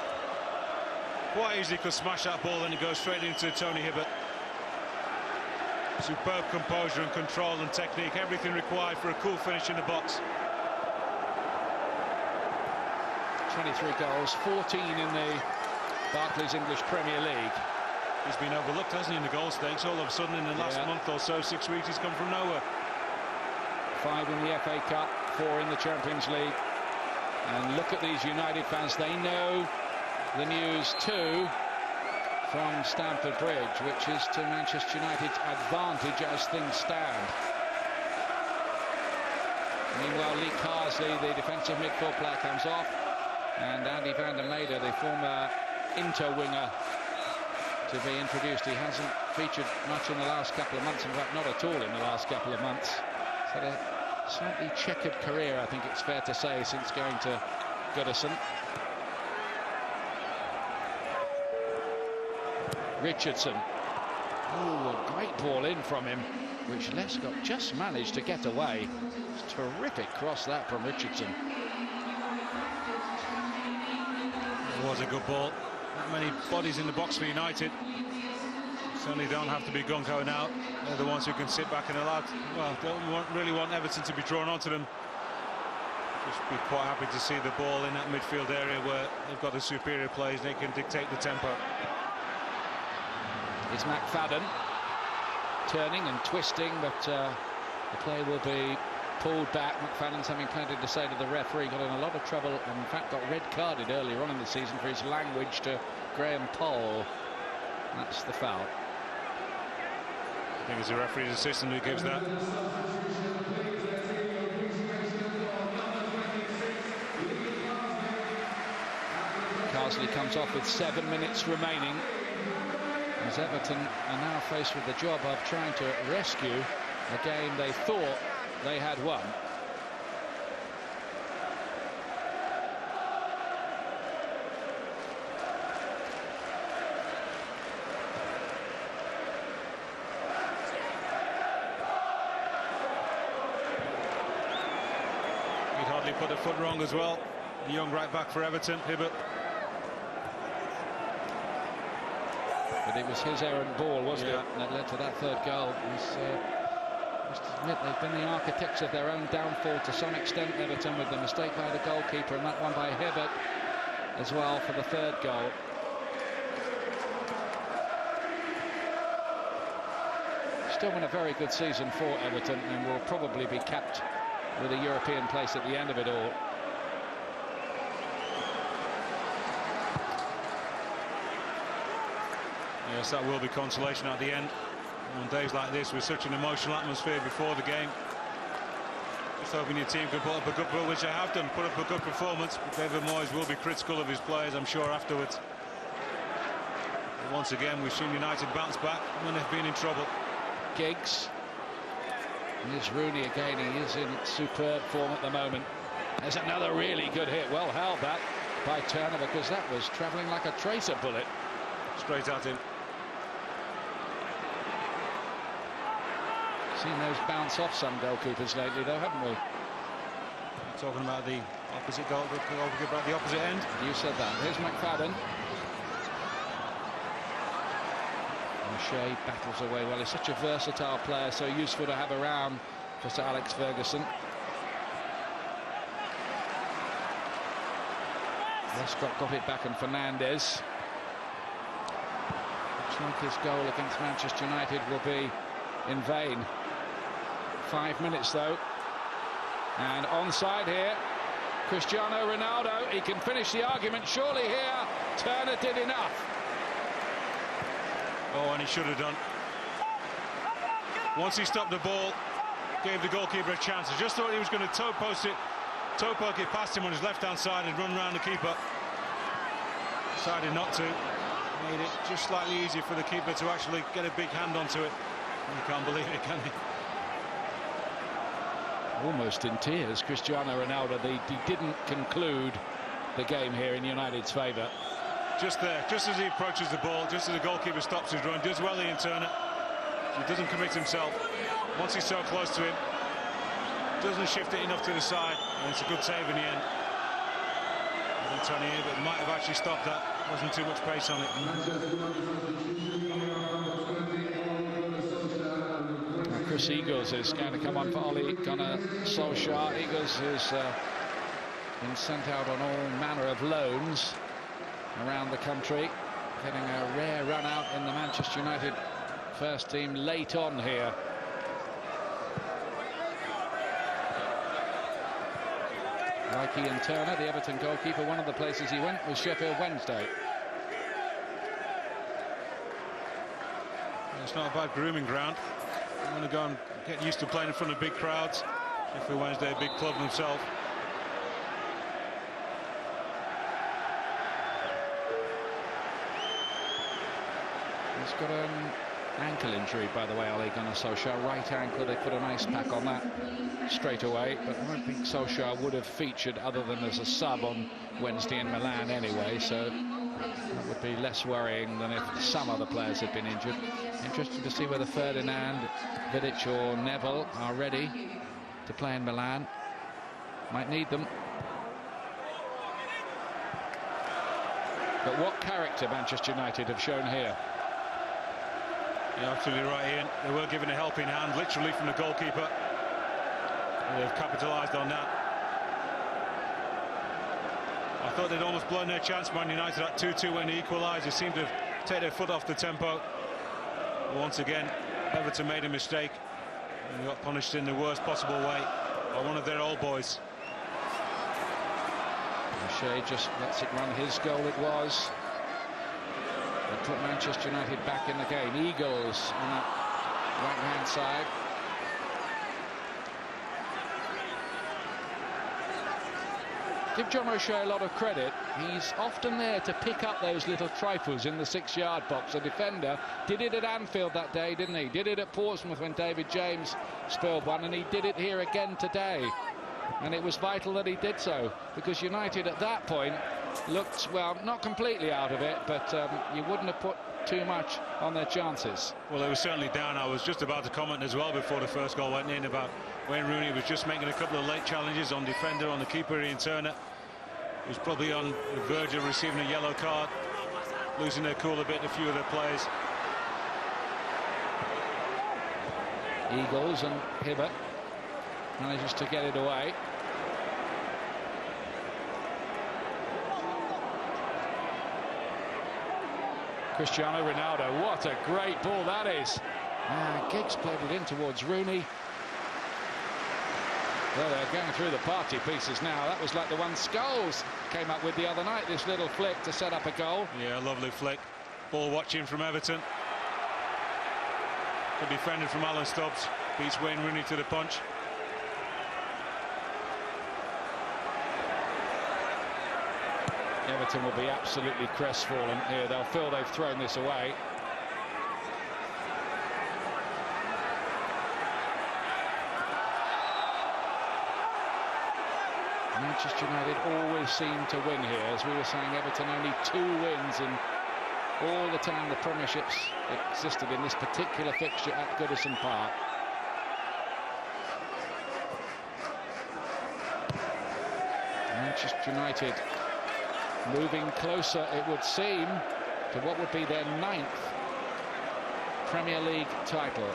Quite easily could smash that ball and it goes straight into Tony Hibbert. Superb composure and control and technique, everything required for a cool finish in the box. 23 goals, 14 in the Barclays English Premier League. He's been overlooked, hasn't he, in the goal stakes? All of a sudden in the last month or so, 6 weeks, he's come from nowhere. 5 in the FA Cup, 4 in the Champions League. And look at these United fans, they know the news too from Stamford Bridge, which is to Manchester United's advantage as things stand. Meanwhile, Lee Carsley, the defensive midfield player, comes off, and Andy van der Meijden, the former Inter winger, to be introduced. He hasn't featured much in the last couple of months, in fact not at all in the last couple of months. He's had a slightly checkered career, I think it's fair to say, since going to Goodison. Richardson. Oh, a great ball in from him, which Lescott just managed to get away. It's a terrific cross that from Richardson. It was a good ball. Not many bodies in the box for United. Certainly don't have to be gung-ho now. They're the ones who can sit back and allow, well, don't really want Everton to be drawn onto them. Just be quite happy to see the ball in that midfield area where they've got the superior players, they can dictate the tempo. It's McFadden turning and twisting, but the play will be pulled back. McFadden's having plenty to say to the referee, got in a lot of trouble and in fact got red carded earlier on in the season for his language to Graham Poll. That's the foul. I think it's the referee's assistant who gives that. Carsley comes off with 7 minutes remaining, as Everton are now faced with the job of trying to rescue a game they thought they had won. He'd hardly put a foot wrong as well. The young right back for Everton, Hibbert. But it was his errant ball, wasn't it, that led to that third goal. Must admit they've been the architects of their own downfall to some extent, Everton, with the mistake by the goalkeeper and that one by Hibbert as well for the third goal. Still been a very good season for Everton and will probably be capped with a European place at the end of it all. Yes, that will be consolation at the end. On days like this, with such an emotional atmosphere before the game, just hoping your team can put up a good, which they have done, put up a good performance. But David Moyes will be critical of his players, I'm sure, afterwards. But once again, we've seen United bounce back when they've been in trouble. Giggs. Here's Rooney again. He is in superb form at the moment. There's another really good hit. Well held that by Turner, because that was travelling like a tracer bullet. Straight at him. Seen those bounce off some goalkeepers lately, though, haven't we? talking about the opposite goalkeeper at the opposite end. You said that. Here's McFadden. O'Shea battles away well. He's such a versatile player, so useful to have around for Sir Alex Ferguson. Westcott got it back, and Fernandes. Looks like his goal against Manchester United will be in vain. 5 minutes though, and onside here. Cristiano Ronaldo, he can finish the argument surely here. Turner did enough. Oh, and he should have done. Once he stopped the ball, gave the goalkeeper a chance. I just thought he was going to toe poke it past him on his left-hand side and run round the keeper. Decided not to. Made it just slightly easier for the keeper to actually get a big hand onto it. You can't believe it, can you? Almost in tears, Cristiano Ronaldo. He didn't conclude the game here in United's favour. Just there, just as he approaches the ball, just as the goalkeeper stops his run, does well Iain Turner. He doesn't commit himself. Once he's so close to him, doesn't shift it enough to the side, and it's a good save in the end. I think Tony Abbott might have actually stopped that. Wasn't too much pace on it. Now Chris Eagles is going to come on for Ole Gunnar Solskjaer. Eagles has been sent out on all manner of loans around the country, getting a rare run out in the Manchester United first team late on here. Like Iain Turner, the Everton goalkeeper, one of the places he went was Sheffield Wednesday. It's not a bad grooming ground. I'm going to go and get used to playing in front of big crowds. Sheffield Wednesday, a big club themselves. He's got an ankle injury, by the way, Ole Gunnar Solskjaer. Right ankle, they put an ice pack on that straight away, but I don't think Solskjaer would have featured other than as a sub on Wednesday in Milan anyway, so that would be less worrying than if some other players had been injured. Interesting to see whether Ferdinand, Vidic or Neville are ready to play in Milan. Might need them. But what character Manchester United have shown here. You're absolutely right, Iain. They were given a helping hand, literally, from the goalkeeper. And they've capitalised on that. I thought they'd almost blown their chance, Man United, at 2-2 when they equalised. They seemed to take their foot off the tempo. Once again, Everton made a mistake and got punished in the worst possible way by one of their old boys. O'Shea just lets it run. His goal it was. They put Manchester United back in the game. Eagles on that right-hand side. Give John O'Shea a lot of credit. He's often there to pick up those little trifles in the 6-yard box. A defender did it at Anfield that day, didn't he? Did it at Portsmouth when David James spilled one, and he did it here again today. And it was vital that he did so, because United at that point looked, well, not completely out of it, but you wouldn't have put too much on their chances. Well, it was certainly down. I was just about to comment as well before the first goal went in about Wayne Rooney was just making a couple of late challenges on defender, on the keeper, Iain Turner. He was probably on the verge of receiving a yellow card, losing their cool a bit, a few of their players. Eagles and Hibbert manages to get it away. Cristiano Ronaldo, what a great ball that is. Giggs played it in towards Rooney. Well, they're going through the party pieces now. That was like the one Scholes came up with the other night, this little flick to set up a goal. Yeah, lovely flick. Ball watching from Everton. Good defended from Alan Stubbs. Beats Wayne Rooney to the punch. Everton will be absolutely crestfallen here. They'll feel they've thrown this away. Manchester United always seem to win here. As we were saying, Everton only 2 wins in all the time the Premiership's existed in this particular fixture at Goodison Park. Manchester United moving closer, it would seem, to what would be their 9th Premier League title.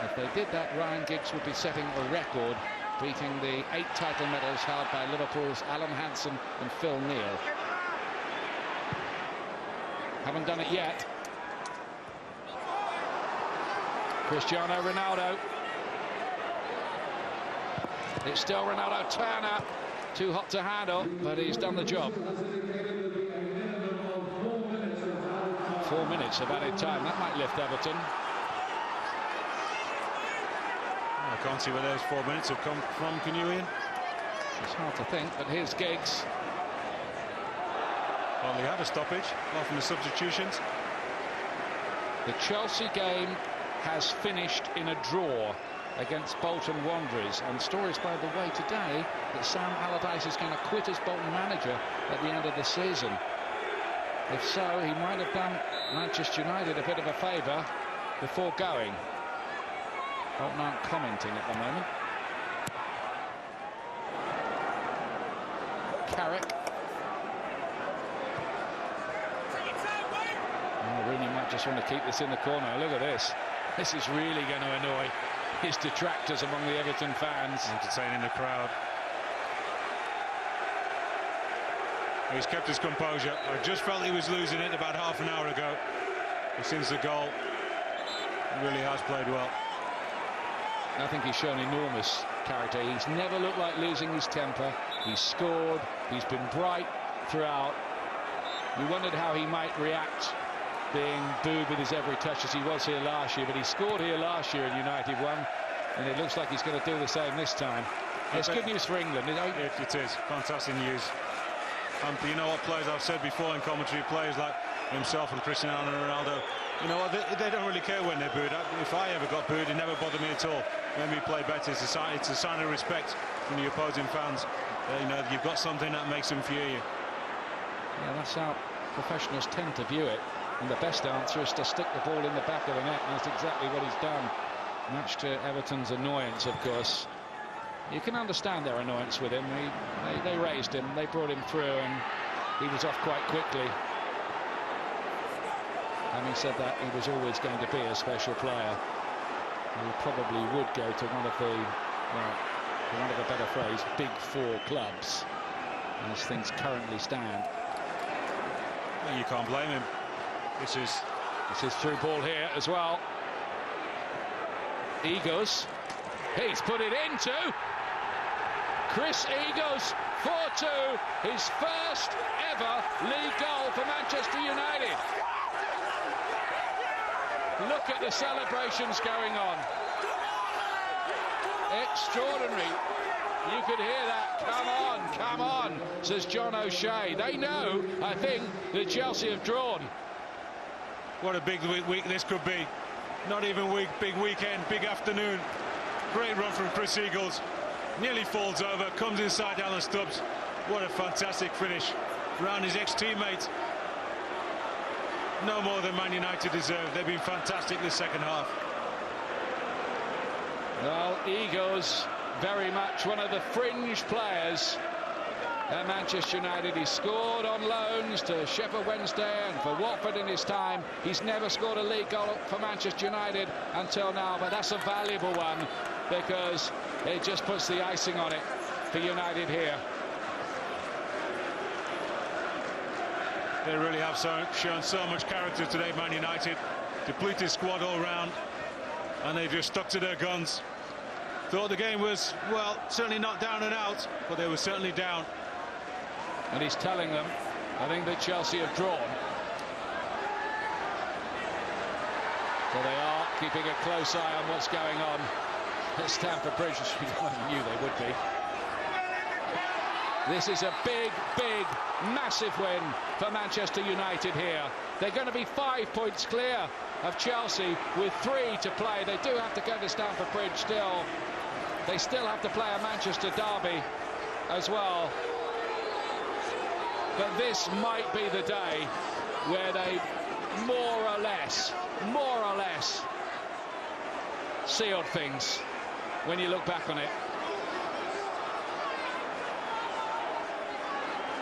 If they did that, Ryan Giggs would be setting a record, beating the 8 title medals held by Liverpool's Alan Hansen and Phil Neville. Haven't done it yet. Cristiano Ronaldo. It's still Ronaldo. Turner, too hot to handle, but he's done the job. 4 minutes of added time. That might lift Everton. I can't see where those 4 minutes have come from, can you, Ian? It's hard to think, but here's Giggs. Well, they had a stoppage, off from the substitutions. The Chelsea game has finished in a draw against Bolton Wanderers, and stories by the way today that Sam Allardyce is going to quit as Bolton manager at the end of the season. If so, he might have done Manchester United a bit of a favour before going. Bolton aren't commenting at the moment. Carrick. Oh, Rooney might just want to keep this in the corner. Look at this. This is really going to annoy his detractors among the Everton fans. Entertaining the crowd. He's kept his composure. I just felt he was losing it about half an hour ago. But since the goal, he really has played well. I think he's shown enormous character. He's never looked like losing his temper. He's scored. He's been bright throughout. We wondered how he might react being booed with his every touch as he was here last year, but he scored here last year and United won, and it looks like he's going to do the same this time. It's good news for England. It is fantastic news. You know what, players I've said before in commentary, players like himself and Cristiano Ronaldo, you know what, they don't really care when they're booed. If I ever got booed, it never bothered me at all. When we play better, it's a sign of respect from the opposing fans. You know, you've got something that makes them fear you. Yeah, that's how professionals tend to view it. And the best answer is to stick the ball in the back of the net, and that's exactly what he's done. Much to Everton's annoyance, of course. You can understand their annoyance with him. They raised him, they brought him through, and he was off quite quickly. Having said that, he was always going to be a special player. He probably would go to one of the, well, for want of a better phrase, big 4 clubs, as things currently stand. Well, you can't blame him. This is through ball here as well. Egos, he's put it into Chris Egos, 4-2, his first ever league goal for Manchester United. Look at the celebrations going on. Extraordinary. You could hear that. Come on, says John O'Shea. They know, I think, that Chelsea have drawn. What a big week this could be. Not even week, big weekend, big afternoon. Great run from Chris Eagles. Nearly falls over, comes inside Alan Stubbs. What a fantastic finish around his ex-teammate. No more than Man United deserve. They've been fantastic this second half. Well, Eagles, very much one of the fringe players at Manchester United. He scored on loans to Sheffield Wednesday and for Watford in his time. He's never scored a league goal for Manchester United until now, but that's a valuable one because it just puts the icing on it for United here. They really have shown so much character today, Man United. Depleted squad all round, and they've just stuck to their guns. Thought the game was, well, certainly not down and out, but they were certainly down. And he's telling them, I think that Chelsea have drawn. So they are keeping a close eye on what's going on at Stamford Bridge, as we knew they would be. This is a big, massive win for Manchester United here. They're going to be 5 points clear of Chelsea with 3 to play. They do have to go to Stamford Bridge still. They still have to play a Manchester derby as well. But this might be the day where they more or less sealed things when you look back on it.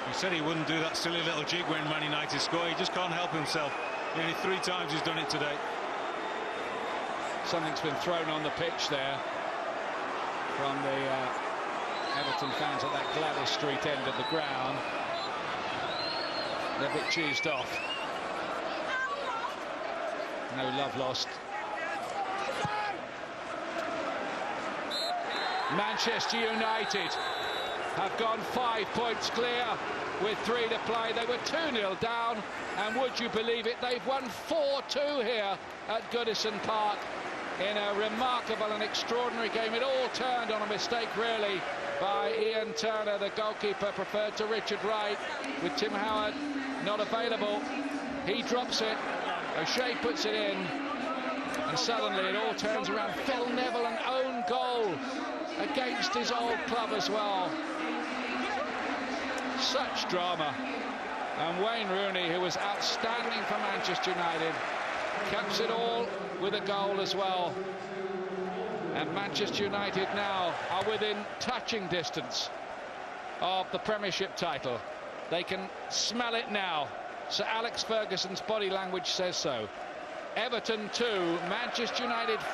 He said he wouldn't do that silly little jig when Man United score. He just can't help himself. Nearly 3 times he's done it today. Something's been thrown on the pitch there from the Everton fans at that Gladys Street end of the ground. They're a bit cheesed off. No love lost. Manchester United have gone 5 points clear with 3 to play. They were 2-0 down, and would you believe it, they've won 4-2 here at Goodison Park in a remarkable and extraordinary game. It all turned on a mistake, really, by Iain Turner, the goalkeeper, preferred to Richard Wright, with Tim Howard not available. He drops it, O'Shea puts it in, and suddenly it all turns around. Phil Neville, an own goal against his old club as well. Such drama. And Wayne Rooney, who was outstanding for Manchester United, caps it all with a goal as well. And Manchester United now are within touching distance of the Premiership title. They can smell it now. Sir Alex Ferguson's body language says so. Everton 2, Manchester United 4.